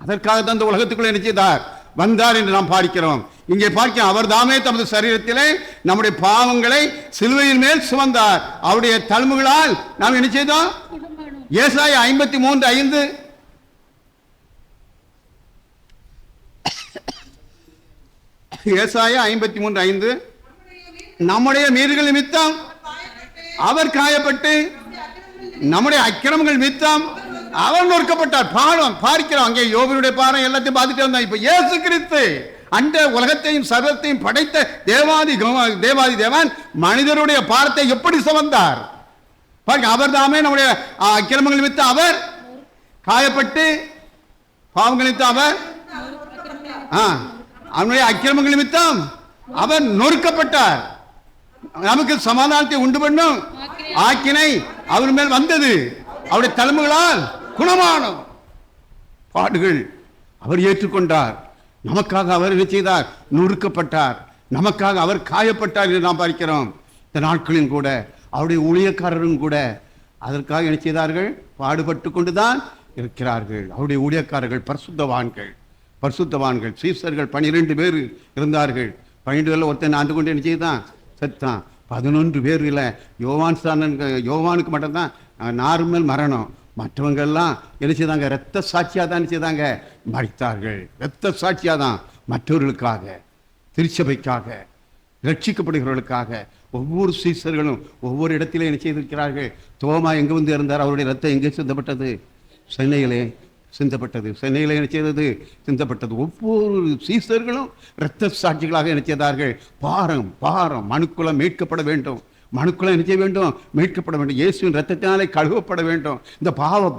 அதற்காக தான் இந்த உலகத்துக்குள்ள என்ன செய்தார்? வந்தார் என்று நாம் பார்க்கிறோம். இங்கே பார்க்கிறோம், அவர் தாமே தமது சரீரத்திலே நம்முடைய பாவங்களை சிலுவையின் மேல் சுமந்தார். அவருடைய தழும்புகளால் நாம் என்ன செய்தோம்? ஏசாயா 53:5. ஏசாயா 53:5. நம்முடைய மீறுகள் நிமித்தம் அவர் காயப்பட்டு நம்முடைய அக்கிரமங்கள் நிமித்தம் அவர் நொறுக்கப்பட்டார். பாடம் பார்க்கிறோம். அங்கே யோபுடைய பாரம் எல்லாத்தையும் பார்த்துட்டு வந்தான். இப்ப இயேசு கிறிஸ்து அந்த உலகத்தையும் சர்வத்தையும் படைத்த தேவாதி தேவன் மனிதருடைய பாரத்தை எப்படி சுமந்தார்? அவர் தாமே நம்முடைய அக்கிரமங்கள் நிமித்தம் அவர் காயப்பட்டு, பாவங்கள் நிமித்தம் அவர், அவனுடைய அக்கிரமங்கள் நிமித்தம் அவர் நொறுக்கப்பட்டார். நமக்கு சமாதானத்தை உண்டு பண்ணும் ஆக்கினை அவர் மேல் வந்தது. அவருடைய தழும்புகளால் குணமானோம். பாடுகள் அவர் ஏற்றுக்கொண்டார். நமக்காக அவர் என்ன செய்தார்? நொறுக்கப்பட்டார். நமக்காக அவர் காயப்பட்டார் என்று நாம் பார்க்கிறோம். இந்த நாட்களிலும் கூட அவருடைய ஊழியக்காரரும் கூட அதற்காக என்ன செய்தார்கள்? பாடுபட்டு கொண்டுதான் இருக்கிறார்கள். அவருடைய ஊழியக்காரர்கள் பரிசுத்தவான்கள் சீசர்கள் 12 பேர் இருந்தார்கள். 12 பேர்ல ஒருத்தன் ஆண்டு கொண்டு என்ன செய்தான்? செத்தான். 11 பேர் இல்லை. யோவானுக்கு மட்டும்தான் நார்மல் மரணம். மற்றவங்க எல்லாம் என்ன செய்தாங்க? இரத்த சாட்சியா தான் செய்தாங்க, மறித்தார்கள். இரத்த சாட்சியா தான் மற்றவர்களுக்காக, திருச்சபைக்காக, ரட்சிக்கப்படுகிறவர்களுக்காக ஒவ்வொரு சீசர்களும் ஒவ்வொரு இடத்திலே என்ன செய்திருக்கிறார்கள்? தோமா எங்க வந்து இருந்தார்? அவருடைய ரத்தம் எங்கே சிந்தப்பட்டது? சென்னையிலே சிந்தப்பட்டது. சென்னையில் என்ன செய்தது? சிந்தப்பட்டது. ஒவ்வொரு சீசர்களும் இரத்த சாட்சிகளாக என்ன செய்தார்கள்? பாரம் மனுக்குலம் மீட்கப்பட வேண்டும். மனுக்குள்ள என்ன செய்ய வேண்டும்? மீட்கப்பட வேண்டும். இயேசுவின் இரத்தத்தினாலே கழுவப்பட வேண்டும். இந்த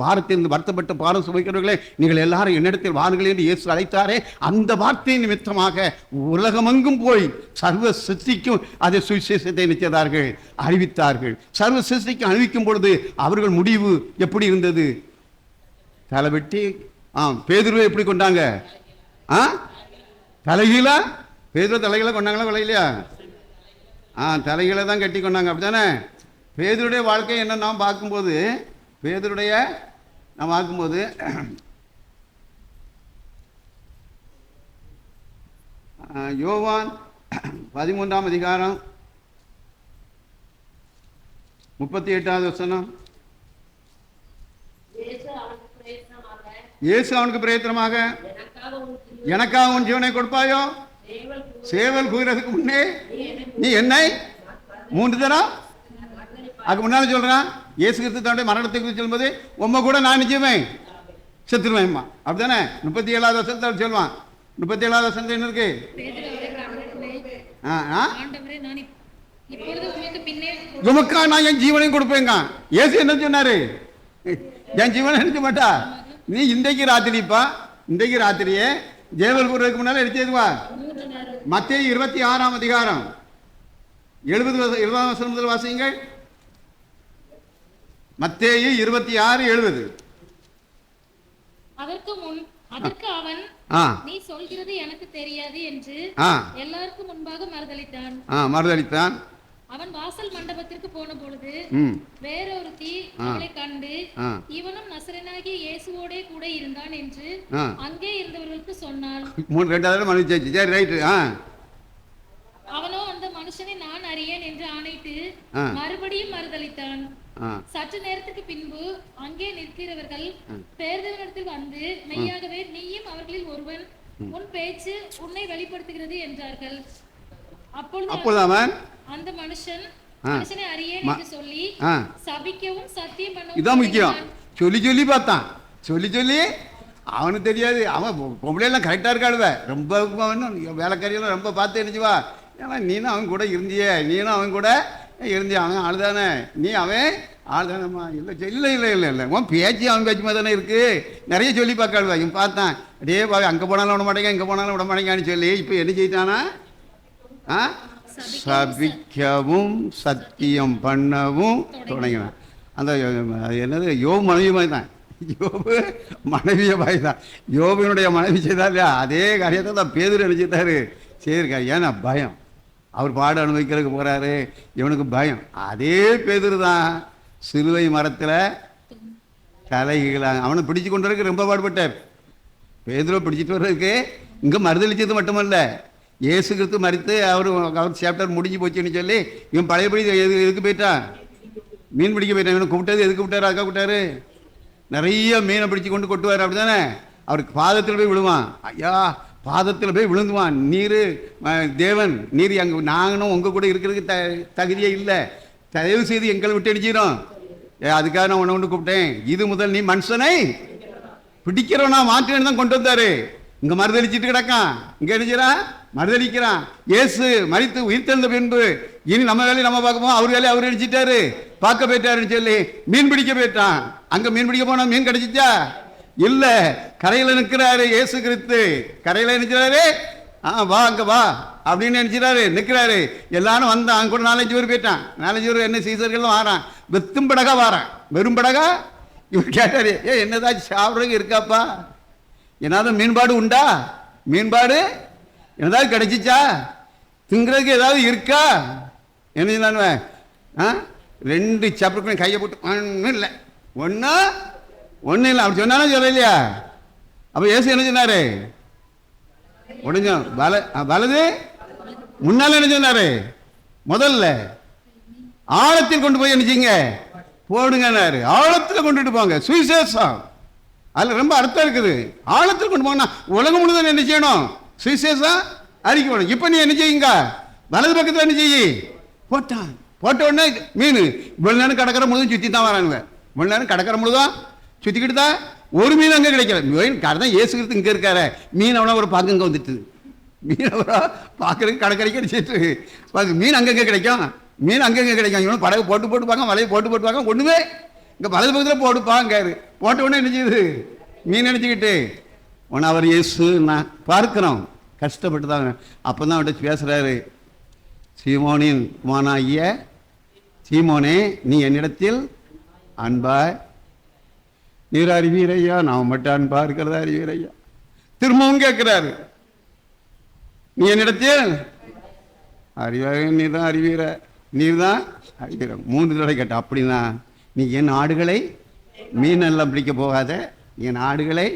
பாரத்தில் வருத்தப்பட்டு பாரம் சுமைக்கிறவர்களே, நீங்கள் எல்லாரும் என்னிடத்தில் வாருங்கள் என்று இயேசு அழைத்தாரே, அந்த வார்த்தையின் நிமித்தமாக உலகமெங்கும் போய் சர்வ சிருஷ்டிக்கும் அதை சுவிசேஷத்தை நிச்சயதார்கள், அறிவித்தார்கள். சர்வ சிருஷ்டிக்கும் அறிவிக்கும் பொழுது அவர்கள் முடிவு எப்படி இருந்தது? தலைவெட்டி பேதுருவை எப்படி கொண்டாங்க? தலைகீழா? பேதுருவை தலைகீழ கொண்டாங்களா கொள்ளையிலையா? தலைகீழ தான் கட்டி கொண்டாங்க, அப்படித்தானே? பேதுருடைய வாழ்க்கை என்ன நாம் பார்க்கும்போது, யோவான் 13ஆம் அதிகாரம் 38வது வசனம். இயேசு அவனுக்கு பிரயத்தனமாக, எனக்காக உன் ஜீவனை கொடுப்பாயோ? சேவல் கூறுறதுக்கு முன்னே நீ என்னை 3 தரம் அதுக்கு முன்னால சொல்றான். இயேசு கிறிஸ்து தன்னுடைய மரணத்தை குறித்து சொல்லும்போது, உம்மை கூட நான் நிச்சயமே செத்துருவேன்மா, அப்படித்தானே? 37வது வசனத்தில் சொல்லுவான். 37வது வசனத்தில் என்ன இருக்கு? உமக்கா நான் என் ஜீவனையும் கொடுப்பேங்க. இயேசு என்ன சொன்னாரு? என் ஜீவனை நினைக்க மாட்டா. நீ இன்றைக்கு ராத்திரியே ஜேவல் கூறுறதுக்கு முன்னால எடுத்ததுவா. மத்தேயு 26ஆம் அதிகாரம் 70 வசனம் முதல் வாசியுங்கள். மத்தேயு 26:70. அதற்கு அவன், நீ சொல்கிறது எனக்கு தெரியாது என்று எல்லாருக்கும் முன்பாக மறுதலித்தான். அவன் வாசல் மண்டபத்திற்கு போன பொழுது வேறொருத்தி அவளை கண்டு, இவனும் நசரேயனாகிய இயேசுவோடே கூட இருந்தான் என்று அங்கே இருந்தவர்களுக்கு சொன்னாள். அவனோ அந்த மனுஷனை நான் அறியேன் என்று ஆணையிட்டு மறுபடியும் மறுதலித்தான். சற்று நேரத்துக்கு பின்பு அங்கே நிற்கிறவர்கள் பேர்தவனிடத்தில் வந்து, மெய்யாகவே நீயும் அவர்களில் ஒருவன், உன் பேச்சு உன்னை வெளிப்படுத்துகிறது என்றார்கள். அப்பொழுது அவன் அந்த மனுஷனை அறியேன் என்று சொல்லி சபிக்கவும் சத்தியம் பண்ணவும். இதான் முக்கியம். சொல்லி பார்த்தான். சொல்லி அவனுக்கு தெரியாது. அவன் பொம்பளையெல்லாம் கரெக்டா இருக்காளுவ, ரொம்ப வேலைக்காரியெல்லாம் ரொம்ப பார்த்து நினைச்சுவா. ஏன்னா நீனும் அவன் கூட இருந்தியே, அவன் ஆளுதானே, நீ அவன் ஆளுதானம்மா. இல்லை உன் பேச்சு அவன் பேச்சு மாதிரி தானே இருக்கு. நிறைய சொல்லி பார்க்காளுவா. இவன் பார்த்தான், அதே பாவி அங்கே போனாலும் விட மாட்டேங்க, இங்கே போனாலும் விட மாட்டேங்கன்னு சொல்லி இப்போ என்ன செய்தானா? சபிக்கவும் சத்தியம் பண்ணவும் தொடங்கினான். அந்த என்னது யோபு மனைவி மாதிரி தான். யோபு மனைவியை மாதிரி தான். யோபுனுடைய மனைவி செய்தா இல்லையா, அதே காரியத்தை தான் பேதுரு நினைச்சிட்டாரு. சரிக்கா, ஏன்னா பயம். அவர் பாடு அனுபவிக்கிறதுக்கு போகிறாரு, இவனுக்கு பயம். அதே பேதுரு தான் சிலுவை மரத்தில் தலைகளாக அவனை பிடிச்சு கொண்டு வரதுக்கு ரொம்ப பாடுபட்டார். பேதுருவை பிடிச்சிட்டு வர்றதுக்கு இங்கே மறுதளிச்சது மட்டுமல்ல, இயேசு கிறிஸ்து மறித்து அவர் சாப்டர் முடிஞ்சு போச்சுன்னு சொல்லி இவன் பழையபடி எதுக்கு போயிட்டான்? மீன் பிடிக்க போயிட்டான். இவனை கூப்பிட்டது எதுக்கு விட்டாரு? அக்கா கூப்பிட்டாரு. நிறைய மீனை பிடிச்சி கொண்டு கொட்டுவார், அப்படி தானே? அவருக்கு பாதத்தில் போய் விழுவான். ஐயா, பாதத்தில் போய் விழுந்துவான். நீர் தேவன், நீர் அங்கே நாங்களும் உங்கள் கூட இருக்கிறதுக்கு தகுதியே இல்லை, தயவு செய்து எங்களை விட்டு அடிச்சிடும். அதுக்காக நான் உன்னை கூப்பிட்டேன். இது முதல் நீ மனுஷனை பிடிக்கிறவனா மாற்றேன்னு தான் கொண்டு வந்தாரு. இங்கே மறுதளிச்சுட்டு கிடக்கான். இங்கே அடிச்சிடா மறுதளிக்கிறான். இயேசு மரித்து உயிர்த்தெழுந்த பின்பு இனி நம்ம வேலையை நம்ம பார்க்க, அவர் வேலையை அவர் அடிச்சிட்டாரு, பார்க்க போயிட்டாருன்னு சொல்லி மீன் பிடிக்க போயிட்டான். அங்கே மீன் பிடிக்க போனா மீன் கிடைச்சிச்சா? இல்ல. கரையில் நிற்கிறாரு இயேசு கிறிஸ்து. கரையில் நிற்கிறாரு. வா அங்க வா அப்படின்னு நினைச்சாரு, நிற்கிறாரு. எல்லாரும் வந்தான். அங்க கூட 4-5 பேர் போயிட்டான். 4-5 பேர் என்ன சீசர்களும் வாரான். வெத்தும் படகா வாரான். வெறும் படகா? இவர் கேட்டாரு, என்னதாச்சும் சாப்பிட்றதுக்கு இருக்காப்பா? ஏதாவது மீன்பாடு உண்டா? மீன்பாடு என்னதாவது கிடைச்சிச்சா? திங்கிறதுக்கு ஏதாவது இருக்கா? என்ன சொன்னானுவேன்? 2 சாப்பிட்டு கையை போட்டு ஒன்றும் இல்லை, ஒன்றும் இல்லை அப்படி சொன்னாலும் சொல்லலையா? அப்போ இயேசு என்ன சொன்னாரு? உடஞ்சோம் வலது முன்னால என்ன சொன்னாரு? முதல்ல ஆழத்தில் கொண்டு போய் நினைச்சிங்க போடுங்க. ஆழத்தில் கொண்டுட்டு போங்க. சுவிசேஷம் அதில் ரொம்ப அர்த்தம் இருக்குது. ஆழத்தில் கொண்டு போங்கன்னா உலகம் முழுவதும் என்ன செய்யணும்? சுவிசேஷம் அறிக்கை போடணும். இப்போ நீ என்ன செய்யுங்க? வலது பக்கத்தில் என்ன செய்யி? போட்ட உடனே மீன் இவ்வளோ நேரம் கடற்கரை முழுதும் சுற்றி தான் வராங்க. இவ்வளோ நேரம் கடற்கரை முழுதும் சுற்றிக்கிட்டு தான் ஒரு மீன் அங்கே கிடைக்கல. மீன் கடை தான் ஏசுகிறது இங்கே இருக்காரு. மீன் அவனா ஒரு பார்க்க இங்கே வந்துட்டு, மீன் அவரா பார்க்கறதுக்கு கடற்கரைக்கு அடிச்சிட்டு மீன் அங்கங்கே கிடைக்கும். மீன் அங்கங்கே கிடைக்கும். இவனும் படகு போட்டு போட்டுப்பாங்க, வலையை போட்டு போட்டுப்பாங்க, ஒன்றுமே இங்கே வலது பக்கத்தில் போட்டுப்பாங்காரு. போட்ட உடனே நினைச்சது மீன் நினச்சிக்கிட்டு உன அவர் இயேசு நான் பார்க்குறோம், கஷ்டப்பட்டு தான். அப்போ தான் அவர்கிட்ட பேசுகிறாரு, சீமோனின் குமாரனாகிய சீமோனே, நீ என்னிடத்தில் அன்பாய் நீர் அறிவீரையா, நான் மட்டும் அன்பா இருக்கிறதா அறிவீரையா. திரும்பவும் கேட்கிறாரு, நீ என்னிடத்தில் அறிவாக நீர் தான் அறிவீர, நீர் தான் அறிவீர. 3 தடவை கேட்ட. அப்படின்னா நீ என் ஆடுகளை மீன் எல்லாம் பிடிக்க போகாத, என் ஆடுகளை.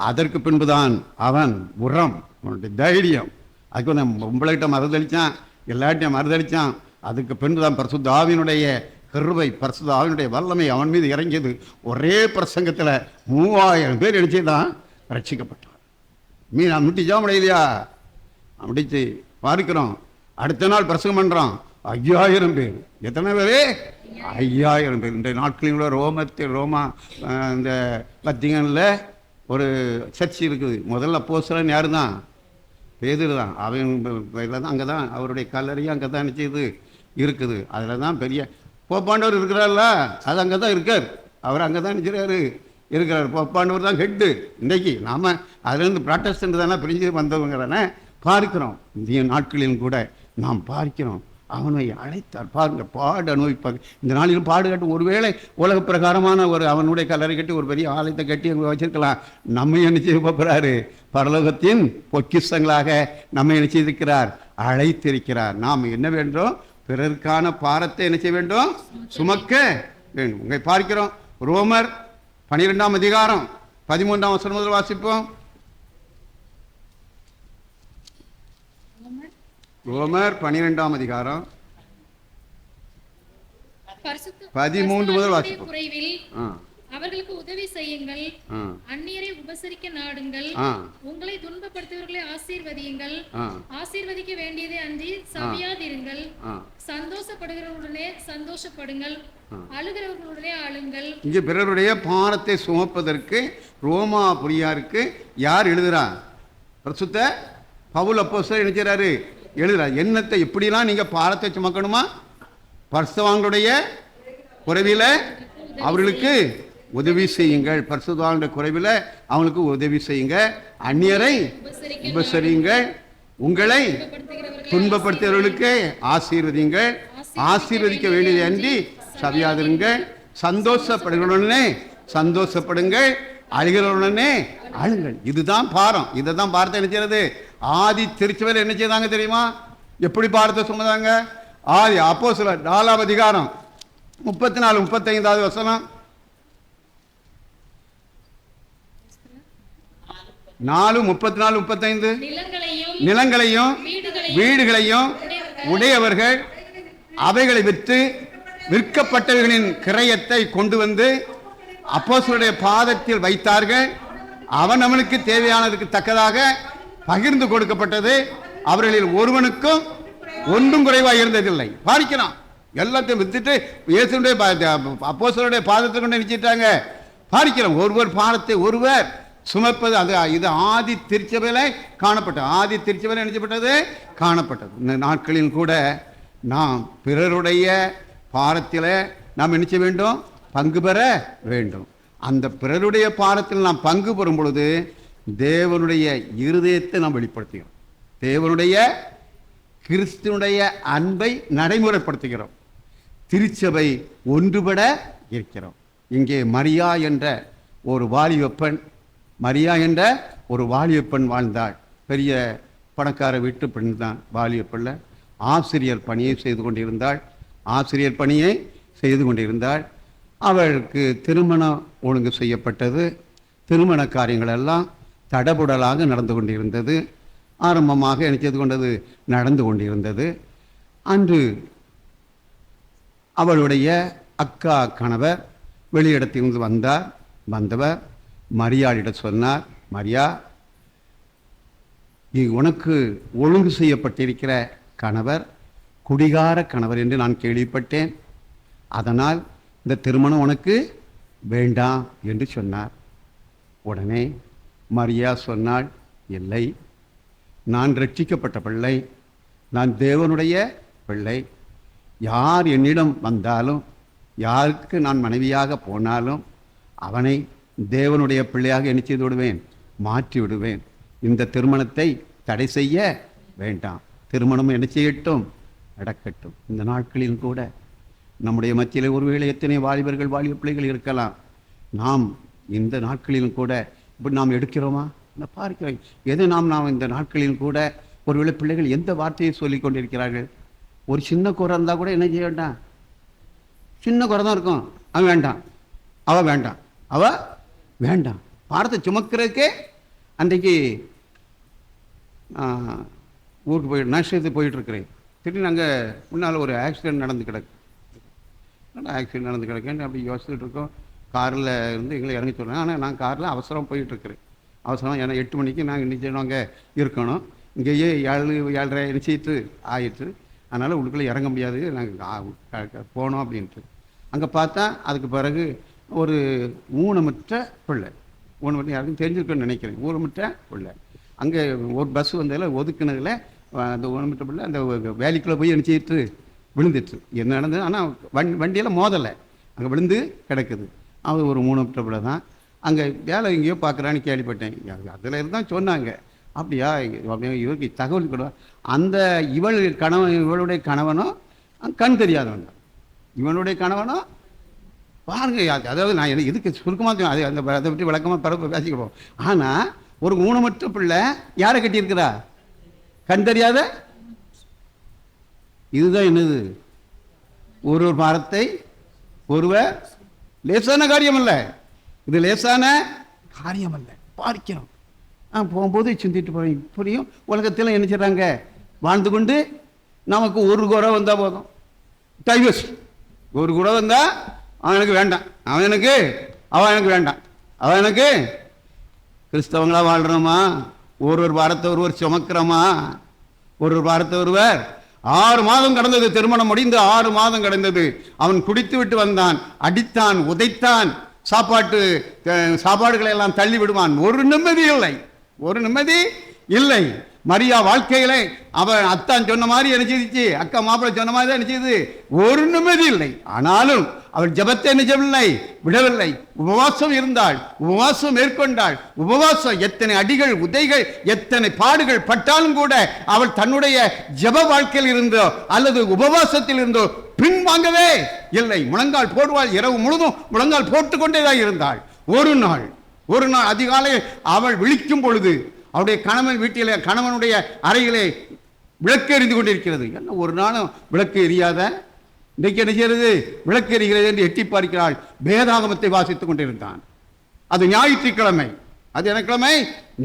அதற்கு பின்புதான் அவன் உரம், அவனுடைய தைரியம். அதுக்கு வந்து உங்கள்கிட்ட மறுதளித்தான், எல்லார்ட்டையும் மறுதளித்தான். அதுக்கு பின்புதான் பரிசுத்த ஆவியினுடைய கிருபை, பரிசுத்த ஆவியினுடைய வல்லமை அவன் மீது இறங்கியது. ஒரே பிரசங்கத்தில் 3000 பேர் நினைச்சே தான் ரட்சிக்கப்பட்டான். மீன் முட்டிச்சா முடியலையா, முடிச்சு பார்க்கிறோம். அடுத்த நாள் பிரசங்கம் பண்ணுறான், 5000 பேர். எத்தனை பேர்? 5000 பேர். இந்த நாட்களில் ரோமா இந்த வத்திகனில் ஒரு சர்ச் இருக்குது. முதல்ல அப்போஸ்தலன் யார் தான்? பேதுரு தான். அவன் அங்கே தான் அவருடைய கல்லறையும் அங்கே தான் நிச்சயது இருக்குது. அதில் தான் பெரிய போப்பாண்டவர் இருக்கிறார்ல, அது அங்கே தான் இருக்கார். அவர் அங்கே தான் நிற்கிறாரு இருக்கிறார். போப்பாண்டவர் தான் ஹெட்டு. இன்றைக்கு நாம் அதுலேருந்து ப்ராட்டஸ்டன்ட் தானே பிரிஞ்சு வந்தவங்க தானே பார்க்கிறோம். இந்த நாட்களிலும் கூட நாம் பார்க்கிறோம், அவனை அழைத்தார். பாருங்க, பாடு அனுபவிப்பாங்க. இந்த நாளிலும் பாடு கட்டு, ஒருவேளை உலக பிரகாரமான ஒரு அவனுடைய கல்லறை கட்டி ஒரு பெரிய ஆலயத்தை கட்டி அங்கே வச்சிருக்கலாம். நம்ம என்ன செய்ய போகிறாரு? பரலோகத்தின் பொக்கிஷங்களாக நம்ம என்ன செய்திருக்கிறார்? அழைத்திருக்கிறார். நாம் என்ன வேண்டும்? பிறருக்கான பாரத்தை என்ன செய்ய வேண்டும்? சுமக்க வேண்டும். உங்களை பார்க்கிறோம். ரோமர் 12ஆம் அதிகாரம் 13ஆம் வசனம் முதல் வாசிப்போம். ரோமர் 12ஆம் அதிகாரம் 13 முதல் வாசிப்போம். அவர்களுக்கு உதவி செய்யுங்கள், அந்நியரை உபசரிக்க நாடுங்கள், உங்களை துன்பப்படுத்துவர்களை ஆசீர்வதியுங்கள், ஆசீர்வதிக்க வேண்டியதை அன்றி சபியாதிருங்கள், சந்தோஷப்படுகிறவர்களுடனே சந்தோஷப்படுங்கள், அழுகிறவர்களுடனே அழுங்கள். இங்கே பிறருடைய பாரத்தை சுமப்பதற்கு ரோமா புரியாருக்கு யார் எழுதுறார்? பரிசுத்த பவுல் அப்போஸ்தலர் எழுதுறாரு, எழுதுறார். என்னத்தை எப்படிலாம் நீங்க பாரத்தை சுமக்கணுமா? பரிசுத்தவான்களுடைய குறைவில அவர்களுக்கு உதவி செய்யுங்கள். பரிசுத்தவான்களுடைய குறைவில அவங்களுக்கு உதவி செய்யுங்க. அந்நியரை உபசரியுங்கள், உங்களை துன்பப்படுத்துகிறவர்களுக்கு ஆசீர்வதிங்கள், ஆசீர்வதிக்க வேண்டியதை அன்றி சபியாதிருங்கள், சந்தோஷப்படுகிறவுடனே சந்தோஷப்படுங்கள், அழுகிறவுடனே அழுங்கள். இதுதான் பாரம். இதை தான் பாரத்தை என்ன செய்யறது? ஆதி திருச்சபையில் என்ன செய்தாங்க தெரியுமா? எப்படி பாரத்தை சுமந்தாங்க? ஆதி அப்போஸ்தலர் 4ஆம் அதிகாரம் 34 35வது வசனம். 4 34 35. நிலங்களையும் வீடுகளையும் உடையவர்கள் அவைகளை விற்று விற்கப்பட்டவர்களின் கிரயத்தை கொண்டு வந்து அப்போஸ்தலருடைய பாதத்தில் வைத்தார்கள். அவன் அவனுக்கு தேவையானதுக்கு தக்கதாக பகிர்ந்து கொடுக்கப்பட்டது. அவர்களில் ஒருவனுக்கும் ஒன்றும் குறைவாக இருந்ததில்லை. பார்க்கலாம், எல்லாத்தையும் வித்துட்டு இயேசுடைய அப்போஸ்தலருடைய பாதத்தை கொண்டு நினைச்சிட்டாங்க. பார்க்கிறோம், ஒருவர் பாரத்தை ஒருவர் சுமப்பது. அது இது ஆதி திருச்சபையில காணப்பட்டது. ஆதி திருச்சபையில நினைச்சப்பட்டது காணப்பட்டது. இந்த நாட்களில் கூட நாம் பிறருடைய பாரத்தில் நாம் நினைச்ச வேண்டும், பங்கு பெற வேண்டும். அந்த பிறருடைய பாரத்தில் நாம் பங்கு பெறும் பொழுது தேவனுடைய இருதயத்தை நாம் வெளிப்படுத்துகிறோம். தேவனுடைய கிறிஸ்துனுடைய அன்பை நடைமுறைப்படுத்துகிறோம். திருச்சபை ஒன்றுபட இருக்கிறோம். இங்கே மரியா என்ற ஒரு வாலிபெண், மரியா என்ற ஒரு வாலிபெண் வாழ்ந்தாள். பெரிய பணக்கார வீட்டு பெண் தான். வாலிபெண்ல ஆசிரியர் பணியை செய்து கொண்டிருந்தாள். ஆசிரியர் பணியை செய்து கொண்டிருந்தாள். அவளுக்கு திருமணம் ஒழுங்கு செய்யப்பட்டது. திருமண காரியங்கள் எல்லாம் தடபுடலாக நடந்து கொண்டிருந்தது. ஆரம்பமாக என்ன செய்து கொண்டது? நடந்து கொண்டிருந்தது. அன்று அவளுடைய அக்கா கணவர் வெளியிடத்திலிருந்து வந்தவர் மரியாளிடம் சொன்னார், மரியா, உனக்கு ஒழுங்கு செய்யப்பட்டிருக்கிற கணவர் குடிகார கணவர் என்று நான் கேள்விப்பட்டேன். அதனால் இந்த திருமணம் உனக்கு வேண்டாம் என்று சொன்னார். உடனே மரியா சொன்னாள், இல்லை, நான் ரட்சிக்கப்பட்ட பிள்ளை, நான் தேவனுடைய பிள்ளை, யார் என்னிடம் வந்தாலும், யாருக்கு நான் மனைவியாக போனாலும் அவனை தேவனுடைய பிள்ளையாக என்ன செய்து விடுவேன்? மாற்றி விடுவேன். இந்த திருமணத்தை தடை செய்ய வேண்டாம். திருமணம் என்ன செய்யட்டும்? நடக்கட்டும். இந்த நாட்களில் கூட நம்முடைய மத்தியில் ஒருவேளை எத்தனை வாலிபர்கள் வாலிப பிள்ளைகள் இருக்கலாம். நாம் இந்த நாட்களிலும் கூட இப்படி நாம் எடுக்கிறோமா? நான் பார்க்கிறேன். எது நாம் இந்த நாட்களிலும் கூட ஒருவேளை பிள்ளைகள் எந்த வார்த்தையை சொல்லி கொண்டிருக்கிறார்கள். ஒரு சின்ன குறை இருந்தால் கூட என்ன செய்ய வேண்டாம்? சின்ன குறை தான் இருக்கும், அவன் வேண்டாம், அவள் வேண்டாம், அவள் வேண்டாம். பாரத்தை சுமக்கிறதுக்கே அன்றைக்கு ஊருக்கு நஷ்டத்துக்கு போயிட்டுருக்கிறேன். திடீர்னு அங்கே முன்னால் ஒரு ஆக்சிடெண்ட் நடந்து கிடக்கு. ஆக்சிடெண்ட் நடந்து கிடக்கேன்னு அப்படி யோசிச்சுட்டு இருக்கோம். காரில் இருந்து எங்களை இறங்கி சொல்கிறேன். ஆனால் நான் காரில் அவசரம் போயிட்டுருக்கிறேன். அவசரம், ஏன்னா 8 மணிக்கு நாங்கள் நிச்சயம் அங்கே இருக்கணும். இங்கேயே 7:30 நிச்சயித்து ஆயிடுச்சு. அதனால் உள்ளுக்குள்ளே இறங்க முடியாது, நாங்கள் போனோம் அப்படின்ட்டு. அங்கே பார்த்தா அதுக்கு பிறகு ஒரு ஊனமுற்ற பிள்ளை, ஊனமுற்ற யாருக்கும் தெரிஞ்சிருக்குன்னு நினைக்கிறேன், ஊனமுற்ற பிள்ளை. அங்கே ஒரு பஸ் வந்ததில் ஒதுக்குனதில் அந்த ஊனமுற்ற பிள்ளை அந்த வேலைக்குள்ளே போய் நிச்சயித்து விழுந்துட்டு. என்ன நடந்தது? ஆனால் வண்டியில் மோதலை, அங்கே விழுந்து கிடக்குது. அது ஒரு ஊனமுற்ற பிள்ளை தான். அங்கே வேலை எங்கேயோ பார்க்குறான்னு கேள்விப்பட்டேன். அதில் இருந்தால் சொன்னாங்க. அப்படியா? இவருக்கு தகவல் கூட அந்த இவளுடைய கணவனும் கண் தெரியாதவன் தான். இவனுடைய கணவனும் பாருங்க. அதாவது நான் எதுக்கு சுருக்கமாக அதை பற்றி விளக்கமாக பரப்பு பேசிக்கிறோம். ஆனால் ஒரு ஊனமற்ற பிள்ளை யாரை கட்டியிருக்கிறா? கண் தெரியாத. இதுதான் என்னது? ஒரு பாரத்தை ஒருவர். லேசான காரியம் அல்ல இது, லேசான காரியம் அல்ல. பார்க்கிறோம். போகும்போது சிந்திட்டு போகிறேன். இப்படியும் உலகத்தில் என்ன செய்கிறாங்க? வாழ்ந்து கொண்டு நமக்கு ஒரு குறை வந்தால் போதும், டைவர்ஸ். ஒரு குறை வந்தால் அவன் எனக்கு வேண்டாம், அவன் எனக்கு வேண்டாம், அவன் எனக்கு. கிறிஸ்தவங்களாக வாழ்கிறோமா? ஒரு வாரத்தை ஒருவர் சுமக்கிறோமா? ஒரு வாரத்தை ஒருவர். 6 மாதம் கடந்தது, திருமணம் முடிந்து 6 மாதம் கடந்தது. அவன் குடித்து விட்டு வந்தான், அடித்தான், உதைத்தான், சாப்பாடுகளை எல்லாம் தள்ளி விடுவான். ஒரு நிம்மதி இல்லை, ஒரு நிம்மதி இல்லை. மரியா வாழ்க்கையில அவன் அத்தான் சொன்ன மாதிரி என்ன செய்துச்சு, அக்கா மாப்பிள்ளை சொன்ன மாதிரி தான் என்ன செய்து, ஒரு நிம்மதி இல்லை. ஆனாலும் அவள் ஜெபத்தை என்ன செய்யவில்லை, விடவில்லை. உபவாசம் இருந்தாள், உபவாசம் மேற்கொண்டாள். உபவாசம் எத்தனை அடிகள் உதைகள் எத்தனை பாடுகள் பட்டாலும் கூட அவள் தன்னுடைய ஜெப வாழ்க்கையில் இருந்தோ அல்லது உபவாசத்தில் இருந்தோ பின்வாங்கவே இல்லை. முழங்கால் போடுவாள், இரவு முழுதும் முழங்கால் போட்டுக்கொண்டேதான் இருந்தாள். ஒரு நாள் அதிகாலை அவள் விழிக்கும் பொழுது அவருடைய கணவன் வீட்டிலே, கணவனுடைய அறையிலே விளக்கு எரிந்து கொண்டிருக்கிறது. என்ன ஒரு நாளும் விளக்கு எரியாத, இன்றைக்கு என்ன செய்கிறது? விளக்கு எரிகிறது என்று எட்டி பார்க்கிறாள். வேதாகமத்தை வாசித்துக் கொண்டிருந்தான். அது ஞாயிற்றுக்கிழமை. அது என்ன கிழமை?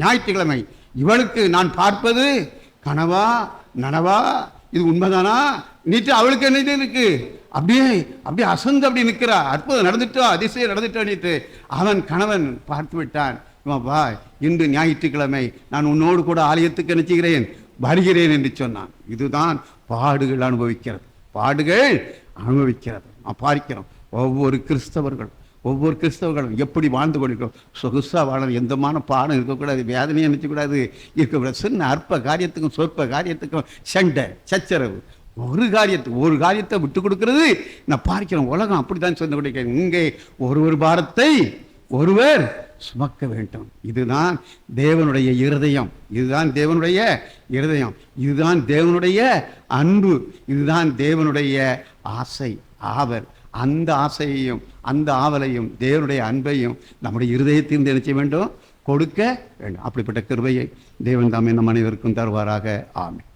ஞாயிற்றுக்கிழமை. இவளுக்கு நான் பார்ப்பது கனவா நனவா, இது உண்மைதானா நீட்டு அவளுக்கு என்ன இருக்கு? அப்படியே அசந்து அப்படி நிற்கிறா. அற்புதம் நடந்துட்டோ, அதிசயம் நடந்துட்டோன்னுட்டு அவன் கணவன் பார்த்து விட்டான். வா, இன்று ஞாயிற்றுக்கிழமை, நான் உன்னோடு கூட ஆலயத்துக்கு நினைச்சுகிறேன், வருகிறேன் என்று சொன்னான். இதுதான் பாடுகள் அனுபவிக்கிறது, பாடுகள் அனுபவிக்கிறது. நான் பார்க்கிறோம் ஒவ்வொரு கிறிஸ்தவர்களும் எப்படி வாழ்ந்து கொண்டிருக்கிறோம். சொகுசா வாழ எந்தமான பாடம் இருக்கக்கூடாது, வேதனையை நினைச்சக்கூடாது, இருக்கக்கூடாது. சின்ன அற்ப காரியத்துக்கும் சொற்ப காரியத்துக்கும் சண்டை சச்சரவு. ஒரு காரியத்தை விட்டு கொடுக்கிறது நான் பார்க்கிறோம். உலகம் அப்படித்தான் சொந்த கொண்டிருக்கிறேன். இங்கே ஒரு பாரத்தை ஒருவர் சுமக்க வேண்டும். இதுதான் தேவனுடைய இருதயம், இதுதான் தேவனுடைய இருதயம், இதுதான் தேவனுடைய அன்பு, இதுதான் தேவனுடைய ஆசை ஆவல். அந்த ஆசையையும் அந்த ஆவலையும் தேவனுடைய அன்பையும் நம்முடைய இருதயத்தில் நினைச்ச வேண்டும், கொடுக்க வேண்டும். அப்படிப்பட்ட கிருபையை தேவன் தாமே நம் அனைவருக்கும் தருவாராக. ஆமென்.